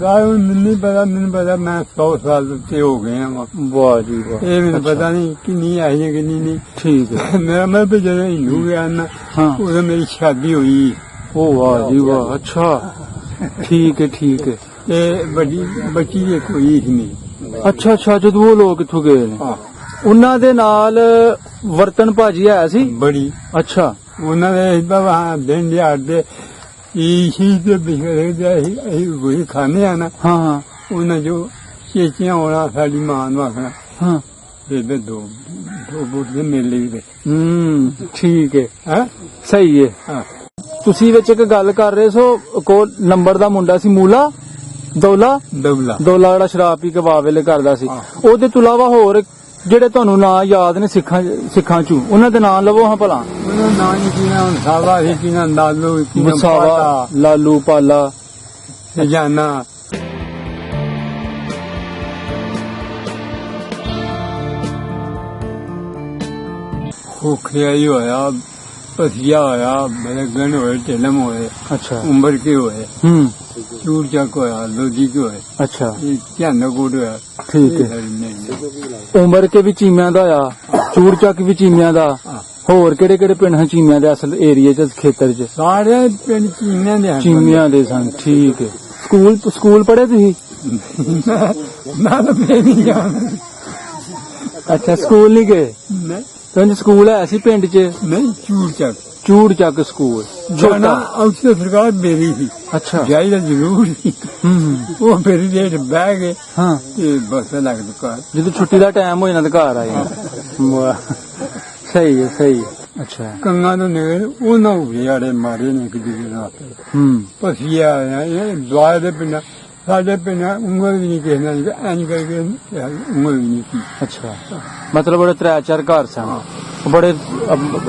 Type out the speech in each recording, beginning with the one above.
सरकार नहीं पता, मैंने पता मैं 100 साल से हो गए हैं। वाह जी वाह। ये मैंने पता नहीं किन्नी आई है किन्नी नहीं। ठीक है। मेरा मैं भी जब हिंदू गया ना, हाँ। उधर मेरी शादी हुई। ओ वाह जी वाह। अच्छा ठीक है ठीक है। ये बड़ी बच्ची एक हुई थी नहीं। ਅੱਛਾ ਅੱਛਾ, ਜਦੋਂ ਉਹ ਲੋਕ ਕਿੱਥੋਂ ਗਏ ਨੇ हाँ ਉਹਨਾਂ ਦੇ ਨਾਲ ਵਰਤਨ ਭਾਜੀ ਆਇਆ ਸੀ। बड़ी ਅੱਛਾ उन्होंने वहाँ दिन दिहाड़ दे इसी से बिछड़े वही खाने आना। ਹਾਂ ਹਾਂ उन्हें जो चेचियां होना साड़ी मां ਨੂੰ आखना ਹਾਂ ये दो बूट से मिल ली। ਠੀਕ ਹੈ। हाँ ਸਹੀ ਹੈ। हाँ ਤੁਸੀਂ ਵਿੱਚ ਇੱਕ ਗੱਲ ਕਰ ਰਹੇ ਸੋ ਕੋਲ ਨੰਬਰ ਦਾ ਮੁੰਡਾ ਸੀ ਮੂਲਾ ਦੌਲਾ दबला ਦੋਲਾ ਜਿਹੜਾ ਸ਼ਰਾਬ ਪੀ ਕੇ ਵਾਵੇਲੇ ਕਰਦਾ ਸੀ। ਹਾਂ। ਉਹਦੇ ਤੋਂ ਇਲਾਵਾ ਹੋਰ ਜਿਹੜੇ ਤੁਹਾਨੂੰ ਨਾਂ ਯਾਦ ਨੇ ਸਿੱਖਾਂ ਚੋਂ ਉਹਨਾਂ ਦੇ ਨਾਂ ਲਵੋ ਹਾਂ ਭਲਾ। उन्होंने नानी की ना सावा ही की ना लालू की ना ਮੁਸਾਵਾ पाता, ਲਾਲੂ ਪਾਲਾ। जाना खोखरिया ही होया, पथिया होया, बलगन होए, टेलम होए, ਅੱਛਾ उम्बर के होए, ਹੂੰ चूर चक होया, लोधी के होए, ਅੱਛਾ ये ਝਾਨਕੋਟ ਹੋਇਆ। ਠੀਕ ਹੈ। ਇਹ ਸਾਰੀ ਨਹੀਂ। ਉਮਰ ਕੇ ਵੀ ਚੀਮਿਆਂ ਦਾ ਆ, ਚੂੜ ਚੱਕ ਵੀ ਚੀਮਿਆਂ ਦਾ। ਹਾਂ। ਹੋਰ ਕਿਹੜੇ ਕਿਹੜੇ ਪਿੰਡ ਹਨ ਚੀਮਿਆਂ ਦੇ ਅਸਲ ਏਰੀਏ ਚ ਖੇਤਰ ਚ? ਸਾਰੇ ਪਿੰਡ ਚੀਮਿਆਂ ਦੇ ਹਨ। ਚੀਮਿਆਂ ਦੇ ਸਨ। ਠੀਕ ਹੈ। ਸਕੂਲ ਪੜ੍ਹੇ ਤੁਸੀਂ? ਮੈਂ ਤਾਂ ਫੇਰ ਨਹੀਂ ਜਾਣਾ। ਅੱਛਾ ਸਕੂਲ ਨਹੀਂ ਗਏ? ਨਹੀਂ ਤੁਹਾਨੂੰ ਸਕੂਲ ਹੈ ਸੀ ਪਿੰਡ ਚ? ਨਹੀਂ ਚੂਰ ਚੱਕ ਚੂੜ ਚੱਕ ਸਕੂਲ ਜਾਣਾ ਛੋਟਾ। ਉੱਥੇ ਸਰਕਾਰ ਮੇਰੀ ਸੀ। ਅੱਛਾ ਜਾਈਦਾ ਜ਼ਰੂਰ ਸੀ। ਹੂੰ ਉਹ ਮੇਰੀ ਡੇਟ ਬਹਿ ਗਏ ਹਾਂ। ਤੇ ਬੱਸ ਲੱਗ ਦੁਕਾਨ। ਜਦੋਂ ਛੁੱਟੀ ਦਾ ਟਾਈਮ ਹੋ ਜਾਂਦਾ ਤਾਂ ਘਰ ਆ ਜਾਂਦਾ। ਵਾਹ ਸਹੀ ਹੈ ਸਹੀ ਹੈ। ਅੱਛਾ ਕੰਨਾਂ ਤੋਂ ਨਿਕਲ ਉਹਨਾਂ ਉਗਿਆੜੇ ਮਾਰੇ ਨੇ ਕਿ ਜਿਹਦੇ ਨਾਲ ਹੂੰ ਪਸੀਆ ਆਇਆ। ਇਹ ਦੁਆ ਦੇ ਪਿੰਡ ਸਾਡੇ ਪਿੰਡ ਉਂਗਲ ਵੀ ਨਹੀਂ ਕਿਸੇ ਨਾਲ ਇੰਜ ਕਰਕੇ ਉਂਗਲ ਵੀ ਨਹੀਂ ਸੀ। ਅੱਛਾ ਮਤਲਬ ਬੜੇ 3-4 ਘਰ ਸਨ ਬੜੇ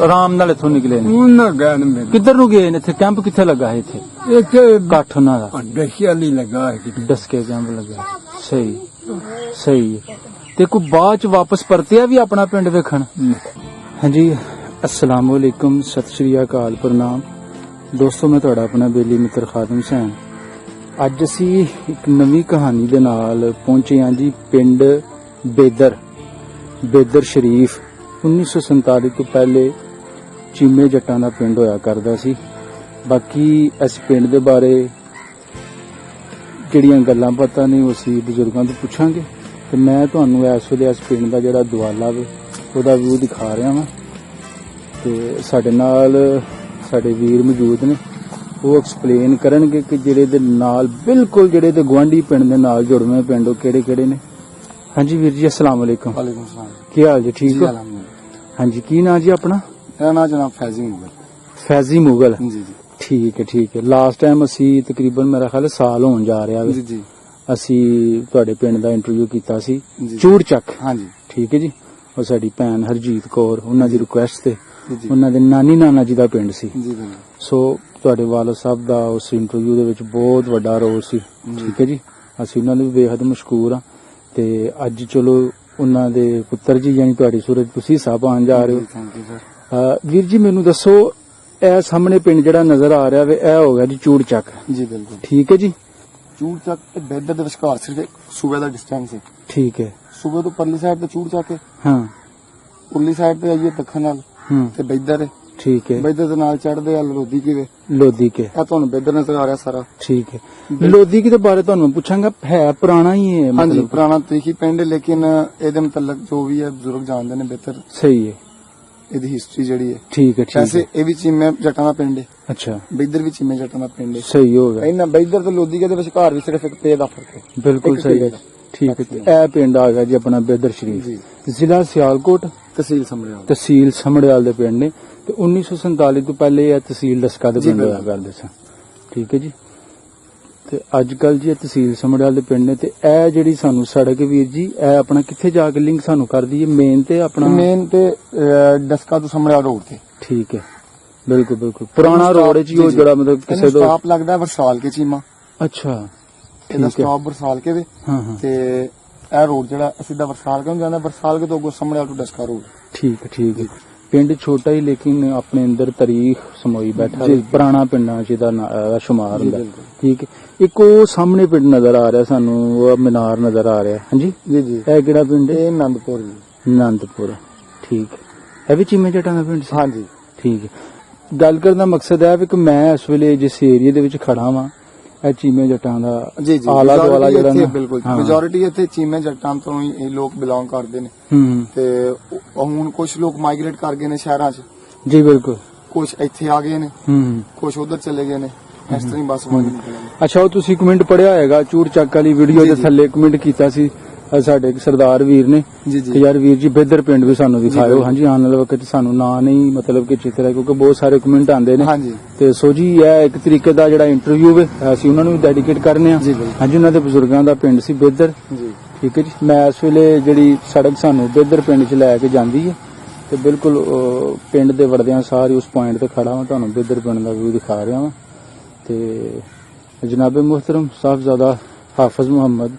ਆਰਾਮ ਨਾਲ ਇੱਥੋਂ ਨਿਕਲੇ ਨੇ। ਉਹਨਾਂ ਗਏ ਨੇ ਮੇਰੇ ਕਿੱਧਰ ਨੂੰ ਗਏ ਨੇ? ਇੱਥੇ ਕੈਂਪ ਕਿੱਥੇ ਲੱਗਾ ਹੈ? ਇੱਥੇ ਇੱਥੇ ਇਕੱਠ ਉਹਨਾਂ ਦਾ ਡਸ਼ਿਆ ਲਈ ਲੱਗਾ ਹੈ ਕਿਤੇ। ਡਸਕੇ ਕੈਂਪ ਲੱਗਾ। ਸਹੀ ਸਹੀ ਹੈ। ਤੇ ਕੋਈ ਬਾਅਦ ਚ ਵਾਪਸ ਪਰਤਿਆ ਵੀ ਆਪਣਾ ਪਿੰਡ ਵੇਖਣ? ਹਾਂਜੀ अस्सलाम वालेकुम, सत श्री अकाल, प्रणाम ਦੋਸਤੋ। ਮੈਂ ਤੁਹਾਡਾ ਆਪਣਾ ਬੇਲੀ ਮਿੱਤਰ ਖਾਦਮ ਹੁਸੈਨ। ਅੱਜ ਅਸੀਂ ਇੱਕ ਨਵੀਂ ਕਹਾਣੀ ਦੇ ਨਾਲ ਪਹੁੰਚੇ ਹਾਂ ਜੀ ਪਿੰਡ ਬੇਦਰ ਸ਼ਰੀਫ। 1947 ਤੋਂ ਪਹਿਲੇ ਚੀਮੇ ਜੱਟਾਂ ਦਾ ਪਿੰਡ ਹੋਇਆ ਕਰਦਾ ਸੀ। ਬਾਕੀ ਇਸ ਪਿੰਡ ਦੇ ਬਾਰੇ ਜਿਹੜੀਆਂ ਗੱਲਾਂ ਪਤਾ ਨਹੀਂ ਉਹ ਅਸੀਂ ਬਜ਼ੁਰਗਾਂ ਤੋਂ ਪੁੱਛਾਂਗੇ। ਤੇ ਮੈਂ ਤੁਹਾਨੂੰ ਇਸ ਵੇਲੇ ਇਸ ਪਿੰਡ ਦਾ ਜਿਹੜਾ ਦੁਆਲਾ ਵੇ ਉਹਦਾ ਵਿਊ ਦਿਖਾ ਰਿਹਾ ਵਾਂ। ਤੇ ਸਾਡੇ ਨਾਲ ਸਾਡੇ ਵੀਰ ਮੌਜੂਦ ਨੇ, ਉਹ ਐਕਸਪਲੇਨ ਕਰਨਗੇ ਕਿ ਜਿਹੜੇ ਦੇ ਨਾਲ ਬਿਲਕੁਲ ਜਿਹੜੇ ਦੇ ਗੁਆਂਢੀ ਪਿੰਡ ਦੇ ਨਾਲ ਜੁੜਵੇਂ ਪਿੰਡ ਉਹ ਕਿਹੜੇ ਕਿਹੜੇ ਨੇ। ਹਾਂਜੀ ਵੀਰ ਜੀ अस्सलाम वालेकुम। ਵਾਲੇਕੁਮ ਸਲਾਮ। ਕੀ ਹਾਲ ਜੀ? ਠੀਕ ਹੋ? ਹਾਂਜੀ ਕੀ ਨਾਂ ਜੀ ਆਪਣਾ? ਮੇਰਾ ਨਾਮ ਜਨਾਬ ਫੈਜ਼ੀ ਮੁਗਲ। ਫੈਜ਼ੀ ਮੁਗਲ। ਜੀ ਜੀ ਠੀਕ ਹੈ ਠੀਕ ਹੈ। ਲਾਸਟ ਟਾਈਮ ਅਸੀਂ ਤਕਰੀਬਨ ਮੇਰਾ ਖਿਆਲ ਸਾਲ ਹੋਣ ਜਾ ਰਿਹਾ ਵੇ, ਜੀ ਜੀ ਅਸੀਂ ਤੁਹਾਡੇ ਪਿੰਡ ਦਾ ਇੰਟਰਵਿਊ ਕੀਤਾ ਸੀ ਜੀ। ਚੂੜ ਚੱਕ। ਹਾਂਜੀ ਠੀਕ ਹੈ ਜੀ। ਉਹ ਸਾਡੀ ਭੈਣ ਹਰਜੀਤ ਕੌਰ ਉਹਨਾਂ ਦੀ ਰਿਕੁਐਸਟ ਤੇ ਜੀ ਉਹਨਾਂ ਦੇ ਨਾਨਾ ਜੀ ਦਾ ਪਿੰਡ ਸੀ। ਜੀ ਬਿਲਕੁਲ। ਸੋ ਤੁਹਾਡੇ ਵਾਲਦ ਸਾਹਿਬ ਦਾ ਉਸ ਇੰਟਰਵਿਊ ਦੇ ਵਿੱਚ ਬਹੁਤ ਵੱਡਾ ਰੋਲ ਸੀ। ਠੀਕ ਹੈ ਜੀ। ਅਸੀਂ ਉਹਨਾਂ ਨੂੰ ਵੀ ਬੇਹੱਦ ਮਸ਼ਕੂਰ ਹਾਂ। ਤੇ ਅੱਜ ਚਲੋ ਉਹਨਾਂ ਦੇ ਪੁੱਤਰ ਜੀ ਯਾਨੀ ਤੁਹਾਡੀ ਸੂਰਤ ਤੁਸੀਂ ਸਾਹਿਬ ਆਉਣ ਜਾ ਰਹੇ ਹੋ। Thank you sir. ਵੀਰ ਜੀ ਮੈਨੂੰ ਦੱਸੋ ਇਹ ਸਾਹਮਣੇ ਪਿੰਡ ਜਿਹੜਾ ਨਜ਼ਰ ਆ ਰਿਹਾ ਵੇ ਇਹ ਹੋ ਗਿਆ ਜੀ ਚੂੜ ਚੱਕ। ਜੀ ਬਿਲਕੁਲ। ਠੀਕ ਹੈ ਜੀ। ਚੂੜ ਚੱਕ ਤੇ ਬੇਦਰ ਦੇ ਵਿਚਕਾਰ ਸਿਰਫ ਇੱਕ ਸੂਬੇ ਦਾ ਡਿਸਟੈਂਸ ਹੈ। ਠੀਕ ਹੈ। ਸੂਬੇ ਤੋਂ ਪਰਲੀ ਸਾਈਡ ਤੇ ਚੂੜ ਚੱਕ ਹੈ, ਹਾਂ ਉਰਲੀ ਸਾਈਡ ਤੇ ਆਈਏ ਦੱਖਣ ਨਾਲ ਹੂੰ ਤੇ ਬੇਦਰ ਹੈ। ਠੀਕ ਹੈ। ਬੇਦਰ ਦੇ ਨਾਲ ਚੜਦੇ ਆ ਲੋਧੀ ਕਿਵੇ। ਲੋਧੀ ਕੇ। ਆ ਤੁਹਾਨੂੰ ਬੇਦਰ ਨਜ਼ਰ ਆ ਰਿਹਾ ਸਾਰਾ। ਠੀਕ ਹੈ। ਲੋਧੀ ਕੇ ਦੇ ਬਾਰੇ ਤੁਹਾਨੂੰ ਮੈਂ ਪੁੱਛਾਂਗਾ, ਹੈ ਪੁਰਾਣਾ ਹੀ ਹੈ ਹਾਂਜੀ ਮਤਲਬ? ਪੁਰਾਣਾ ਤਰੀਕੀ ਪਿੰਡ ਹੈ, ਲੇਕਿਨ ਇਹਦੇ ਮੁਤਲਕ ਜੋ ਵੀ ਹੈ ਬਜ਼ੁਰਗ ਜਾਣਦੇ ਨੇ ਬਿਹਤਰ ਸਹੀ ਹੈ। ਇਹਦੀ ਹਿਸਟਰੀ ਜਿਹੜੀ ਹੈ। ਠੀਕ ਹੈ ਠੀਕ ਵੈਸੇ ਹੈ। ਇਹ ਵੀ ਚੀਮੇ ਜੱਟਾਂ ਦਾ ਪਿੰਡ ਹੈ, ਅੱਛਾ ਬੇਦਰ ਵੀ ਚੀਮੇ ਜੱਟਾਂ ਦਾ ਪਿੰਡ ਹੈ। ਸਹੀ ਹੋ ਗਿਆ। ਇਹਨਾਂ ਬੇਦਰ ਤੇ ਲੋਧੀ ਦੇ ਵਿਚਕਾਰ ਵੀ ਸਿਰਫ ਇੱਕ ਪੇ ਦਾ ਫਰਕ ਹੈ। ਬਿਲਕੁਲ ਇੱਕ ਸਹੀ ਕਿਲੇ ਹੈ। ਦਾ। ਠੀਕ ਹੈ। ਤੇ ਇਹ ਪਿੰਡ ਆ ਗਿਆ ਜੀ ਆਪਣਾ ਬੇਦਰ ਸ਼ਰੀਫ, ਜੀ ਜ਼ਿਲ੍ਹਾ ਸਿਆਲਕੋਟ, ਤਹਿਸੀਲ ਸਮਰਿਆਲ। ਤਹਿਸੀਲ ਸਮੜਿਆਲ ਦੇ ਪਿੰਡ ਨੇ। ਤੇ 1947 ਤੋਂ ਪਹਿਲੇ ਇਹ ਤਹਿਸੀਲ ਡਸਕਾ ਦੇ ਜੀ, ਪਿੰਡ ਹੋਇਆ ਬਿਲਕੁਲ। ਕਰਦੇ ਸਨ। ਠੀਕ ਹੈ ਜੀ। ਤੇ ਅੱਜ ਕੱਲ ਜੀ ਇਹ ਤਹਿਸੀਲ ਸਮੜਿਆਲ ਦੇ ਪਿੰਡ ਨੇ। ਤੇ ਇਹ ਜਿਹੜੀ ਸਾਨੂੰ ਸੜਕ ਵੀਰ ਜੀ ਇਹ ਆਪਣਾ ਕਿੱਥੇ ਜਾ ਕੇ ਲਿੰਕ ਸਾਨੂੰ ਕਰਦੀ ਹੈ? ਮੇਨ ਤੇ ਆਪਣਾ ਮੇਨ ਤੇ ਡਸਕਾ ਤੋਂ ਸਮਰਿਆਲ ਰੋਡ ਤੇ। ਠੀਕ ਹੈ। ਬਿਲਕੁਲ ਬਿਲਕੁਲ ਪੁਰਾਣਾ ਰੋਡ ਹੈ ਜੀ ਉਹ ਜੀ, ਜਿਹੜਾ ਮਤਲਬ ਕਿਸੇ ਇਹਨੂੰ ਦਾ। ਸਟਾਪ ਲੱਗਦਾ ਵਰਸਾਲ ਕੇ ਚੀਮਾ। ਅੱਛਾ ਇਹਦਾ ਠੀਕ ਹੈ। ਸਟਾਪ ਵਰਸਾਲ ਕੇ ਵੇ ਹਾਂ ਹਾਂ ਤੇ ਇਹ ਰੋਡ ਜਿਹੜਾ ਸਿੱਧਾ ਵਰਸਾਲ ਕੇ ਨੂੰ ਜਾਂਦਾ, ਵਰਸਾਲ ਕੇ ਤੋਂ ਅੱਗੋਂ ਸਮਰਿਆਲ ਤੋਂ ਡਸਕਾ ਰੋਡ। ਠੀਕ ਹੈ ਠੀਕ ਹੈ। ਪਿੰਡ ਛੋਟਾ ਹੀ ਲੇਕਿਨ ਆਪਣੇ ਅੰਦਰ ਤਾਰੀਖ ਸਮੋਈ ਬੈਠਾ ਜੀ। ਪੁਰਾਣਾ ਪਿੰਡਾਂ 'ਚ ਦਾ ਸ਼ੁਮਾਰ ਜੀ, ਹੁੰਦਾ। ਬਿਲਕੁਲ। ਠੀਕ ਹੈ, ਇੱਕ ਉਹ ਸਾਹਮਣੇ ਪਿੰਡ ਨਜ਼ਰ ਆ ਰਿਹਾ ਸਾਨੂੰ, ਉਹ ਮੀਨਾਰ ਨਜ਼ਰ ਆ ਰਿਹਾ। ਹਾਂਜੀ, ਜੀ ਜੀ ਇਹ ਕਿਹੜਾ ਪਿੰਡ ਹੈ? ਇਹ ਆਨੰਦਪੁਰ ਜੀ। ਆਨੰਦਪੁਰ। ਠੀਕ ਹੈ, ਇਹ ਵੀ ਚੀਮੇ ਜੱਟਾਂ ਦਾ ਪਿੰਡ ਸੀ? ਹਾਂਜੀ ਠੀਕ ਹੈ। ਗੱਲ ਕਰਨ ਦਾ ਮਕਸਦ ਹੈ ਵੀ ਕਿ ਮੈਂ ਇਸ ਵੇਲੇ ਜਿਸ ਏਰੀਏ ਦੇ ਵਿੱਚ ਖੜਾ ਵਾਂ, ਇਹ ਚੀਮੇ ਜੱਟਾਂ ਦਾ ਜੀ ਜੀ ਆਲਾ ਦੁਆਲਾ majority ਜਿਹੜਾ ਇੱਥੇ ਨਾ, ਬਿਲਕੁਲ ਹਾਂ। ਮੈਜੋਰਿਟੀ ਇੱਥੇ ਚੀਮੇ ਜੱਟਾਂ ਤੋਂ ਹੀ ਇਹ ਲੋਕ ਬਿਲੋਂਗ ਕਰਦੇ ਨੇ ਹੂੰ, ਤੇ ਹੁਣ ਕੁਝ ਲੋਕ ਮਾਈਗ੍ਰੇਟ ਕਰ ਗਏ ਨੇ ਸ਼ਹਿਰਾਂ 'ਚ, ਜੀ ਬਿਲਕੁਲ। ਕੁਝ ਇੱਥੇ ਆ ਗਏ ਨੇ, ਹੂੰ, ਕੁਝ ਉਧਰ ਚਲੇ ਗਏ ਨੇ, ਇਸ ਤਰ੍ਹਾਂ ਹੀ ਬਸ ਵੰਡ ਨਿਕਲੇ ਨੇ। ਅੱਛਾ, ਉਹ ਤੁਸੀਂ ਕਮੈਂਟ ਪੜਿਆ ਹੋਏਗਾ ਚੂੜ ਚੱਕ ਵਾਲੀ ਵੀਡੀਓ ਜੀ, ਦੇ ਜੀ। ਥੱਲੇ ਕਮੈਂਟ ਕੀਤਾ ਸੀ ਸਾਡੇ ਇੱਕ ਸਰਦਾਰ ਵੀਰ ਨੇ ਜੀ ਕਿ ਜੀ ਯਾਰ ਵੀਰ ਜੀ ਬੇਦਰ ਪਿੰਡ ਵੀ ਸਾਨੂੰ ਦਿਖਾਇਓ। ਬਿਲਕੁਲ। ਹਾਂਜੀ, ਆਉਣ ਵਾਲੇ ਵਕਤ 'ਚ ਸਾਨੂੰ ਨਾਂ ਨਹੀਂ ਮਤਲਬ ਕਿ ਚਿੱਤਰ ਹੈ, ਕਿਉਂਕਿ ਬਹੁਤ ਸਾਰੇ ਕਮੈਂਟ ਆਉਂਦੇ ਨੇ। ਹਾਂਜੀ ਤੇ ਸੋ ਜੀ ਇਹ ਇੱਕ ਤਰੀਕੇ ਦਾ ਜਿਹੜਾ ਇੰਟਰਵਿਊ ਹੈ ਅਸੀਂ ਉਹਨਾਂ ਨੂੰ ਵੀ ਡੈਡੀਕੇਟ ਕਰਨੇ ਆ। ਜੀ, ਬਿਲਕੁਲ। ਹਾਂਜੀ, ਉਹਨਾਂ ਦੇ ਬਜ਼ੁਰਗਾਂ ਦਾ ਪਿੰਡ ਸੀ ਬੇਦਰ। ਜੀ ਠੀਕ ਹੈ ਜੀ। ਮੈਂ ਇਸ ਵੇਲੇ ਜਿਹੜੀ ਸੜਕ ਸਾਨੂੰ ਬੇਦਰ ਪਿੰਡ 'ਚ ਲੈ ਕੇ ਜਾਂਦੀ ਹੈ ਤੇ ਬਿਲਕੁਲ ਪਿੰਡ ਦੇ ਵੜਦਿਆਂ ਸਾਰ ਹੀ ਉਸ ਪੁਆਇੰਟ ਤੇ ਖੜਾ ਹਾਂ, ਤੁਹਾਨੂੰ ਬੇਦਰ ਪਿੰਡ ਦਾ ਵਿਊ ਦਿਖਾ ਰਿਹਾ ਹਾਂ। ਤੇ ਜਨਾਬ ਮੁਹਤਰਮ ਸਾਹਿਬਜ਼ਾਦਾ ਹਾਫਿਜ਼ ਮੁਹੰਮਦ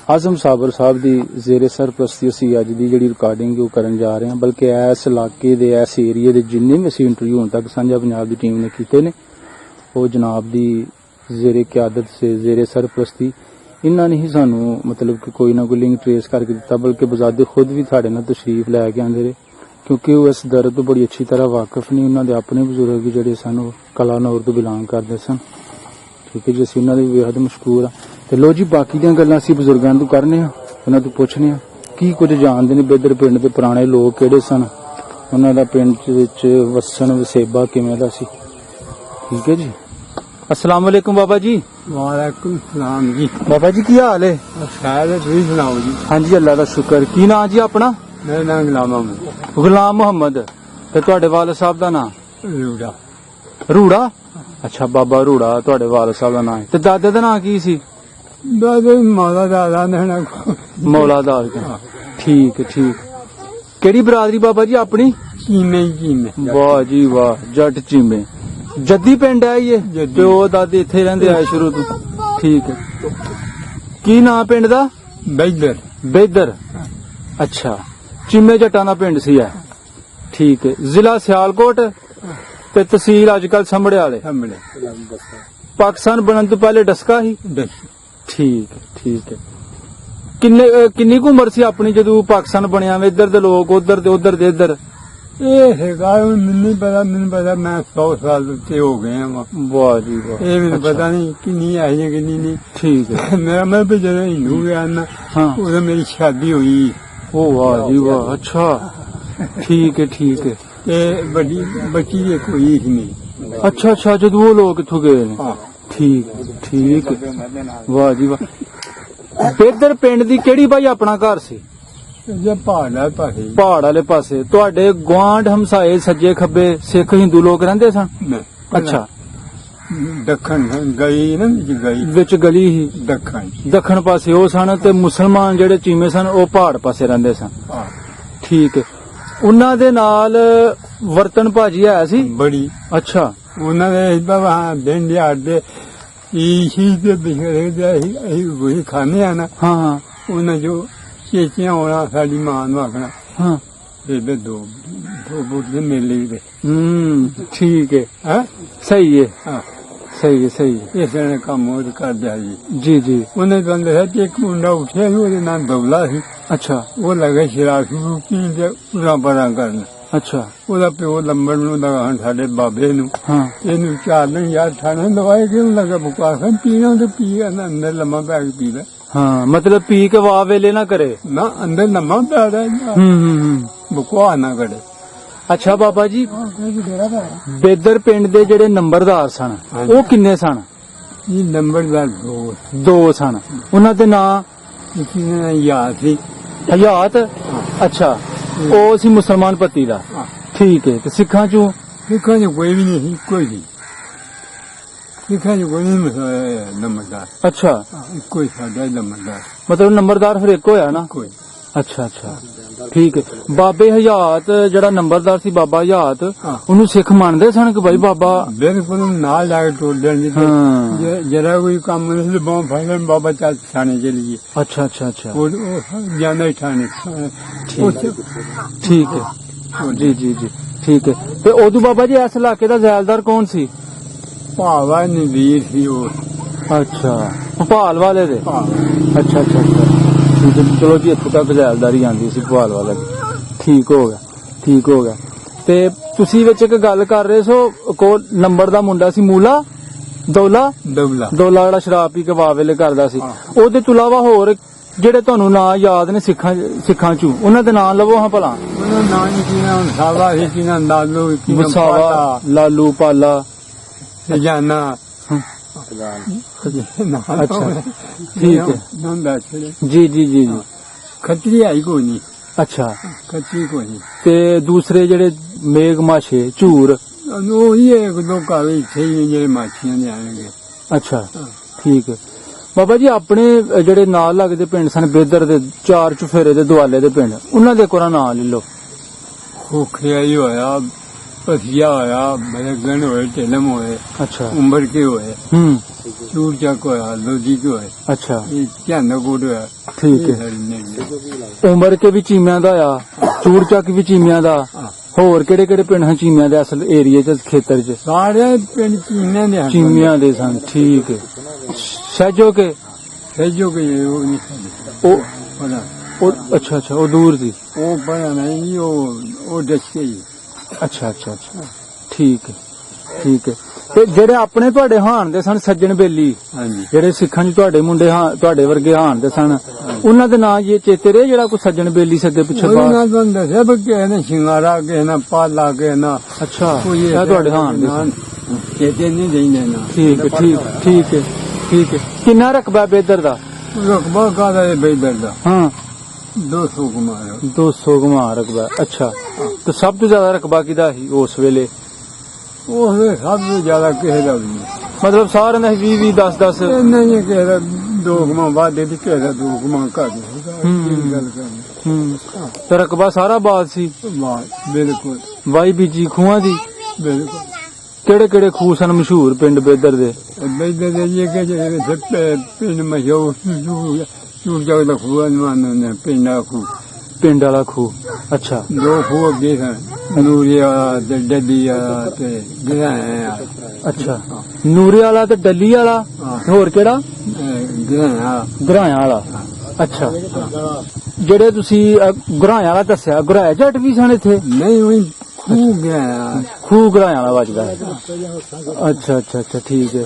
ਆਜ਼ਮ ਸਾਬਰ ਸਾਹਿਬ ਦੀ ਜ਼ੇਰੇ ਸਰਪ੍ਰਸਤੀ ਅਸੀਂ ਅੱਜ ਦੀ ਜਿਹੜੀ ਰਿਕਾਰਡਿੰਗ ਉਹ ਕਰਨ ਜਾ ਰਹੇ ਹਾਂ। ਬਲਕਿ ਇਸ ਇਲਾਕੇ ਦੇ ਇਸ ਏਰੀਏ ਦੇ ਜਿੰਨੇ ਵੀ ਅਸੀਂ ਇੰਟਰਵਿਊ ਹੁਣ ਤੱਕ ਸਾਂਝਾ ਪੰਜਾਬ ਦੀ ਟੀਮ ਨੇ ਕੀਤੇ ਨੇ, ਉਹ ਜਨਾਬ ਦੀ ਜ਼ੇਰੇ ਕਿਆਦਤ ਸੇ ਜ਼ੇਰੇ ਸਰਪ੍ਰਸਤੀ ਇਹਨਾਂ ਨੇ ਹੀ ਸਾਨੂੰ ਮਤਲਬ ਕਿ ਕੋਈ ਨਾ ਕੋਈ ਲਿੰਕ ਟ੍ਰੇਸ ਕਰਕੇ ਦਿੱਤਾ, ਬਲਕਿ ਬਜ਼ਾਦੇ ਖੁਦ ਵੀ ਸਾਡੇ ਨਾਲ ਤਸ਼ਰੀਫ ਲੈ ਕੇ ਆਉਂਦੇ ਰਹੇ, ਕਿਉਂਕਿ ਉਹ ਇਸ ਦਰ ਤੋਂ ਬੜੀ ਅੱਛੀ ਤਰ੍ਹਾਂ ਵਾਕਿਫ ਨਹੀਂ। ਉਹਨਾਂ ਦੇ ਆਪਣੇ ਬਜ਼ੁਰਗ ਵੀ ਜਿਹੜੇ ਸਨ ਉਹ ਕਲਾਨੌਰ ਤੋਂ ਬਿਲੋਂਗ ਕਰਦੇ ਸਨ। ਠੀਕ ਹੈ ਜੀ, ਅਸੀਂ ਉਹਨਾਂ ਦੇ ਬੇਹੱਦ ਮਸ਼ਕੂਰ ਆ। ਤੇ ਲੋ ਜੀ, ਬਾਕੀ ਦੀਆਂ ਗੱਲਾਂ ਅਸੀਂ ਬਜ਼ੁਰਗਾਂ ਤੋਂ ਕਰਨੇ ਆ, ਉਹਨਾਂ ਤੋਂ ਪੁੱਛਨੇ ਆ ਕੀ ਕੁਝ ਜਾਣਦੇ ਨੇ ਬੇਦਰ ਪਿੰਡ ਦੇ ਪੁਰਾਣੇ ਲੋਕ ਕਿਹੜੇ ਸਨ, ਉਹਨਾਂ ਦਾ ਪਿੰਡ ਵਿੱਚ ਵਸਣ ਵਸੇਬਾ ਕਿਵੇਂ ਦਾ ਸੀ। ਠੀਕ ਹੈ ਜੀ। अस्सलाम वालेकुम बाबा जी। वालेकुम सलाम जी। बाबा जी की हाल है? खैर है, तुम सुनाओ जी। हाँ जी, अल्लाह का शुक्र। की नाम जी अपना? मेरा नाम गुलाम अहमद गुलाम मुहम्मद। ते तुहाडे वालिद साहब दा नाम? रूड़ा। रूड़ा। अच्छा, बाबा रूड़ा तुहाडे वालिद साहब दा नाम है। ते दादे दा नाम की सी? दादे मौला दादा ने मौला दाद का। ठीक है, ठीक। केड़ी बरादरी बाबा जी अपनी? चीमे चीमे। वाह जी वाह, जट चीमे। जद्दी पिंड है ये? जद्दी। प्यो दादे इत्थे रहिंदे आए शुरू तो? ठीक है। की नाम पिंड दा? बैदर। बेदर। अच्छा, चीमे जट्टां दा पिंड सी है। ठीक है। जिला सियालकोट ते तहसील अजकल संभड़े वाले। सामने पाकिस्तान बनन तो पहले डस्का ही? दस। ठीक है, ठीक है। किन्नी कुछ उम्र सी अपनी जदों पाकिस्तान बनया? इधर दे लोग उधर दे, उधर दे इधर? ये हैगा मैंने पता मैं 100 साल उत्ते हो गए हैं वहाँ। वाह जी वाह। ये मुझे अच्छा। पता नहीं किन्नी आई है किन्नी नहीं। ठीक है। मेरा मैं भी जब हिंदू गया ना, हाँ। उधर मेरी शादी हुई। ओ वाह जी वाह। अच्छा, ठीक है, ठीक है। ये बड़ी बच्ची ये कोई ही नहीं। अच्छा अच्छा, जदों वो लोग इत्थों गए ने। हाँ। ठीक ठीक है। वाह जी वाह। बेदर पिंड दी केड़ी भाई अपना घर सी? जब पहाड़ है पासे पहाड़ वाले पासे तुहाडे गुआंढ हमसाए सज्जे खब्बे सिख हिंदू लोग रहिंदे सन? में अच्छा, दखन गई ना गई विच गली ही दखन। दखण पासे ओ सन ते मुसलमान जेड़े चीमे सन ओ पहाड़ पासे रहिंदे सन। हाँ, ठीक है। उन्हां दे नाल वर्तन भाजी है सी? बड़ी अच्छा। उन्होंने वहाँ दिन दिहाड़ दे इसी से बिछड़े वही खाने आना। हाँ हाँ उन्हें जो चेचियां होना साड़ी मां नू आखना हाँ। बेबे दो बूटे मेले दे। ठीक है। हैं? सही है, हाँ, सही है, सही है। इस ने काम और कर दिया जी। जी जी। उन्हें तो दसा कि एक मुंडा उठे वो नाम दौला सी। अच्छा वो लगे शराब शरूब पीन ते उरा परा करन। अच्छा। ਉਹਦਾ ਪਿਓ ਲੰਬੜ ਨੂੰ ਲਗਾਉਣ ਸਾਡੇ ਬਾਬੇ ਨੂੰ। हाँ ਇਹਨੂੰ 4 ਦਿਨ ਯਾਰ ਥਾਣੇ ਲਵਾਏ ਕਿਉਂ ਲੱਗਾ ਬੁਕਾਰ ਖਾਂ ਪੀਣਾ ਤੇ ਪੀ ਅੰਦਰ ਲੰਮਾ ਪੈ ਕੇ ਪੀ ਲੈ। हाँ, मतलब पी के वाह वेले ना करे। ਨਾ ਅੰਦਰ ਲੰਮਾ ਪੈ ਰਿਹਾ ਬੁਕਵਾ ਨਾ ਕਰੇ। अच्छा बाबा जी, बेदर पिंड दे जेड़े नंबरदार सन हाँ। ਉਹ ਕਿੰਨੇ ਸਨ? ਇਹ ਨੰਬਰਦਾਰ ਦੋ ਸਨ। ਉਹਨਾਂ ਦੇ ਨਾਂ? ਕਿਸੇ ਨੇ ਯਾਦ ਸੀ। ਹਯਾਤ। ਅੱਛਾ, ਉਹ ਸੀ ਮੁਸਲਮਾਨ ਪੱਤੀ ਦਾ। ਹਾਂ, ਠੀਕ ਹੈ। ਤੇ ਸਿੱਖਾਂ ਚੋਂ? ਸਿੱਖਾਂ ਚ ਕੋਈ ਵੀ ਨਹੀਂ ਸੀ, ਕੋਈ ਨਹੀਂ ਸਿੱਖਾਂ ਚ ਕੋਈ ਨਹੀਂ ਨੰਬਰਦਾਰ। ਅੱਛਾ, ਕੋਈ ਸਾਡਾ ਹੀ ਨੰਬਰਦਾਰ ਮਤਲਬ ਨੰਬਰਦਾਰ ਫਿਰ ਇੱਕ ਹੋਇਆ ਨਾ? ਕੋਈ। ਅੱਛਾ ਅੱਛਾ, ਠੀਕ ਹੈ। ਬਾਬੇ ਹਯਾਤ ਜਿਹੜਾ ਨੰਬਰਦਾਰ ਸੀ ਬਾਬਾ ਹਯਾਤ, ਹਾਂ। ਉਹਨੂੰ ਸਿੱਖ ਮੰਨਦੇ ਸਨ ਕਿ ਭਾਈ ਬਾਬਾ? ਬਿਲਕੁਲ ਨਾਲ ਲਾ ਕੇ ਤੋੜ ਦੇਣ। ਹਾਂ। ਜਰਾ ਕੋਈ ਕੰਮ ਨਹੀਂ ਸੀ ਬਾਹਰ ਫੜ ਲੈਣ ਬਾਬਾ ਚੱਲ ਥਾਣੇ ਚਲੀਏ। ਅੱਛਾ ਅੱਛਾ ਅੱਛਾ, ਉਹ ਜਾਂਦਾ ਹੀ ਥਾਣੇ। ठीक है। जी जी जी, ਠੀਕ ਹੈ। ਤੇ ਉਦੋਂ ਬਾਬਾ ਜੀ ਇਸ ਇਲਾਕੇ ਦਾ ਜ਼ੈਲਦਾਰ ਕੌਣ ਸੀ? ਭਾਵਾ ਨਵੀਰ ਸੀ ਉਹ। ਅੱਛਾ, ਭੋਪਾਲ ਵਾਲੇ ਦੇ। ਹਾਂ। ਅੱਛਾ ਅੱਛਾ ਅੱਛਾ, ਠੀਕ ਹੈ। ਚਲੋ ਜੀ, ਇੱਥੋਂ ਤੱਕ ਜ਼ੈਲਦਾਰੀ ਆਉਂਦੀ ਸੀ ਭੋਪਾਲ ਵਾਲੇ ਦੀ। ਠੀਕ ਹੋ ਗਿਆ, ਠੀਕ ਹੋ ਗਿਆ। ਤੇ ਤੁਸੀਂ ਵਿੱਚ ਇੱਕ ਗੱਲ ਕਰ ਰਹੇ ਸੋ, ਕੋ ਨੰਬਰ ਦਾ ਮੁੰਡਾ ਸੀ ਮੂਲਾ ਦੌਲਾ ਦਬਲਾ। ਜਿਹੜਾ ਸ਼ਰਾਬ ਪੀ ਕੇ ਵਾਹ ਵੇਲੇ ਕਰਦਾ ਸੀ। ਉਹਦੇ ਤੋਂ ਇਲਾਵਾ ਹੋਰ ਜਿਹੜੇ ਤੁਹਾਨੂੰ ਨਾਂ ਯਾਦ ਨੇ ਸਿੱਖਾਂ ਚੋਂ, ਉਹਨਾਂ ਦੇ ਨਾਂ ਲਵੋ ਹਾਂ ਭਲਾ। ਉਹਨਾਂ ਨਾਂ ਨਹੀਂ ਕੀ ਨਾਮ ਸਾਵਾ ਸੀ, ਕੀ ਨਾਮ ਲਾਲੂ, ਕੀ ਨਾਮ ਵਸਾਵਾ, ਲਾਲੂ, ਪਾਲਾ, ਜਾਨਾ। ਅੱਛਾ, ਠੀਕ ਹੈ। ਨੰਦਾ ਚਲੇ ਜੀ ਜੀ ਜੀ ਜੀ। ਖੱਤਰੀ ਆਈ ਕੋਈ ਨਹੀਂ। ਅੱਛਾ, ਖੱਤਰੀ ਕੋਈ ਨਹੀਂ। ਤੇ ਦੂਸਰੇ ਜਿਹੜੇ ਮੇਘ ਮਾਛੇ, ਝੂਰ, ਉਹ ਹੀ ਇੱਕ ਦੋ ਘਰ ਇੱਥੇ ਹੀ ਜਿਹੜੇ ਮਾਛੀਆਂ ਦੇ ਆਣਗੇ। ਅੱਛਾ, ਠੀਕ ਹੈ। ਬਾਬਾ ਜੀ, ਆਪਣੇ ਜਿਹੜੇ ਨਾਲ ਲੱਗਦੇ ਪਿੰਡ ਸਨ, ਬੇਦਰ ਦੇ, ਚਾਰ ਚੁਫੇਰੇ ਦੇ, ਦੁਆਲੇ ਦੇ ਪਿੰਡ, ਉਹਨਾਂ ਦੇ ਕੋਰਾ ਨਾਂ ਲੈ ਲਓ। ਖੋਖਿਆ ਹੀ ਹੋਇਆ, ਪਸੀਆ ਹੋਇਆ, ਬਲਗਣ ਹੋਏ, ਢਿਲਮ ਹੋਏ, ਅੱਛਾ, ਉਮਰ ਕੇ ਹੋਏ, ਹੂੰ, ਚੂਰ ਚੱਕ ਹੋਇਆ, ਲੋਧੀ ਕੇ ਹੋਏ, ਅੱਛਾ, ਇਹ ਝਾਨਾਕੋਟ ਹੋਇਆ। ਠੀਕ ਹੈ। ਉਮਰ ਕੇ ਵੀ ਚੀਮਿਆਂ ਦਾ ਆ, ਚੂੜ ਚੱਕ ਵੀ ਚੀਮਿਆਂ ਦਾ। ਹੋਰ ਕਿਹੜੇ ਕਿਹੜੇ ਪਿੰਡ ਹਨ ਚੀਮਿਆਂ ਦੇ ਅਸਲ ਏਰੀਏ ਚ, ਖੇਤਰ ਚ? ਸਾਰੇ ਪਿੰਡ ਚੀਮਿਆਂ ਦੇ ਹਨ। ਚੀਮਿਆਂ ਦੇ ਸਨ, ਠੀਕ ਹੈ। ਸਹਿਜੋ ਕੇ ਸਹਿਜੋ ਕੇ ਉਹ ਨਹੀਂ ਸਾਡੇ ਉਹ ਪਤਾ। ਉਹ ਅੱਛਾ ਅੱਛਾ, ਉਹ ਦੂਰ ਸੀ। ਉਹ ਪਤਾ ਨਹੀਂ, ਉਹ ਦੱਸੇ ਹੀ। ਅੱਛਾ ਅੱਛਾ ਅੱਛਾ, ਠੀਕ ਹੈ, ਠੀਕ ਹੈ। ਤੇ ਜਿਹੜੇ ਆਪਣੇ ਤੁਹਾਡੇ ਹਾਨ ਦੇ ਸਨ, ਸੱਜਣ ਬੇਲੀ, ਹਾਂਜੀ। ਜਿਹੜੇ ਸਿੱਖਾਂ ਚ ਤੁਹਾਡੇ ਮੁੰਡੇ ਤੁਹਾਡੇ ਵਰਗੇ ਹਾਨ ਦੇ ਸਨ, ਉਹਨਾਂ ਦੇ ਨਾਂ ਇਹ ਚੇਤੇ ਰਹੇ, ਜਿਹੜਾ ਕੋਈ ਸੱਜਣ ਬੇਲੀ ਸੱਗੇ ਪਿੱਛੇ ਉਹਦੇ ਬਾਹਰ? ਨਾਲ ਤੁਹਾਨੂੰ ਦੱਸਿਆ ਵੀ ਕਿਸੇ ਨੇ ਸ਼ਿੰਗਾਰਾ, ਕਿਸੇ ਨੇ ਪਾਲਾ, ਕਿਸੇ ਨੇ ਅੱਛਾ, ਕੋਈ ਇਹ ਤੁਹਾਡੇ ਹਾਨ ਦੇ ਸਨ। ਚੇਤੇ ਨਹੀਂ ਦੇਣੇ ਨਾ। ਠੀਕ ਹੈ, ਠੀਕ ਹੈ, ਠੀਕ ਹੈ। ਕਿੰਨਾ ਰਕਬਾ ਬੇਦਰ ਦਾ? ਰਕਬਾ ਕਾਹਦਾ ਹੈ ਬੇਦਰ ਦਾ? ਹਾਂ, 200 ਕੁਮਾਰ। 200 ਗੁਮਾ ਰਕਬਾ। ਅੱਛਾ, ਤੇ ਸਭ ਤੋਂ ਜ਼ਿਆਦਾ ਰਕਬਾ ਕਿਹਦਾ ਸੀ ਉਸ ਵੇਲੇ? ਉਹ ਸਭ ਤੋਂ ਜ਼ਿਆਦਾ ਕਿਸੇ ਦਾ ਵੀ ਨਹੀਂ। ਮਤਲਬ ਸਾਰਿਆਂ ਦਾ 20 10 ਇੰਨਾ ਹੀ ਕਿਸੇ ਦਾ 2 ਗੁਮਾ ਵਾਧੇ ਤੇ ਕਿਸੇ ਦਾ 2 ਗੁਮਾ ਘੱਟ। ਕੀ ਗੱਲ ਕਰਨੀ। ਹੂੰ, ਤੇ ਰਕਬਾ ਸਾਰਾ ਬਾਦ ਸੀ? ਵਾਹ, ਬਿਲਕੁਲ ਵਾਈ ਬੀਜੀ ਖੂਹਾਂ ਦੀ? ਬਿਲਕੁਲ। ਕਿਹੜੇ ਕਿਹੜੇ ਖੂਹ ਸਨ ਮਸ਼ਹੂਰ ਪਿੰਡ ਬੇਦਰ ਦੇ? ਬੇਦਰ ਦੇ ਇਹ ਕਿ ਜਿਹੜੇ ਪਿੰਡ ਮਸ਼ਹੂਰ ਚੂਰ ਜਾ ਦਾ ਖੂਹ ਨੇ, ਪਿੰਡਾ ਖੂਹ, ਪਿੰਡ ਵਾਲਾ ਖੂਹ। ਅੱਛਾ, 2 ਖੂਹ ਅੱਗੇ ਸਨ, ਨੂਰੀ ਵਾਲਾ ਤੇ ਡੱਡੀ ਵਾਲਾ ਤੇ ਗ੍ਰਾਂ। ਅੱਛਾ, ਨੂਰੇ ਵਾਲਾ ਤੇ ਡੱਲੀ ਵਾਲਾ। ਹੋਰ ਕਿਹੜਾ? ਗ੍ਰਾਂ। ਗਰਾਇਆ ਵਾਲਾ। ਅੱਛਾ, ਜਿਹੜੇ ਤੁਸੀਂ ਗਰਾਇਆ ਵਾਲਾ ਦੱਸਿਆ, ਗਰਾਇਆ ਜੱਟ ਵੀ ਸਨ ਇੱਥੇ? ਨਹੀਂ, ਉਹੀ ਖੂਹ ਗ੍ਰਾਂ। ਖੂਹ ਗਰਾਇਆ ਵਾਲਾ ਵੱਜਦਾ ਹੈ। ਅੱਛਾ ਅੱਛਾ ਅੱਛਾ, ਠੀਕ ਹੈ।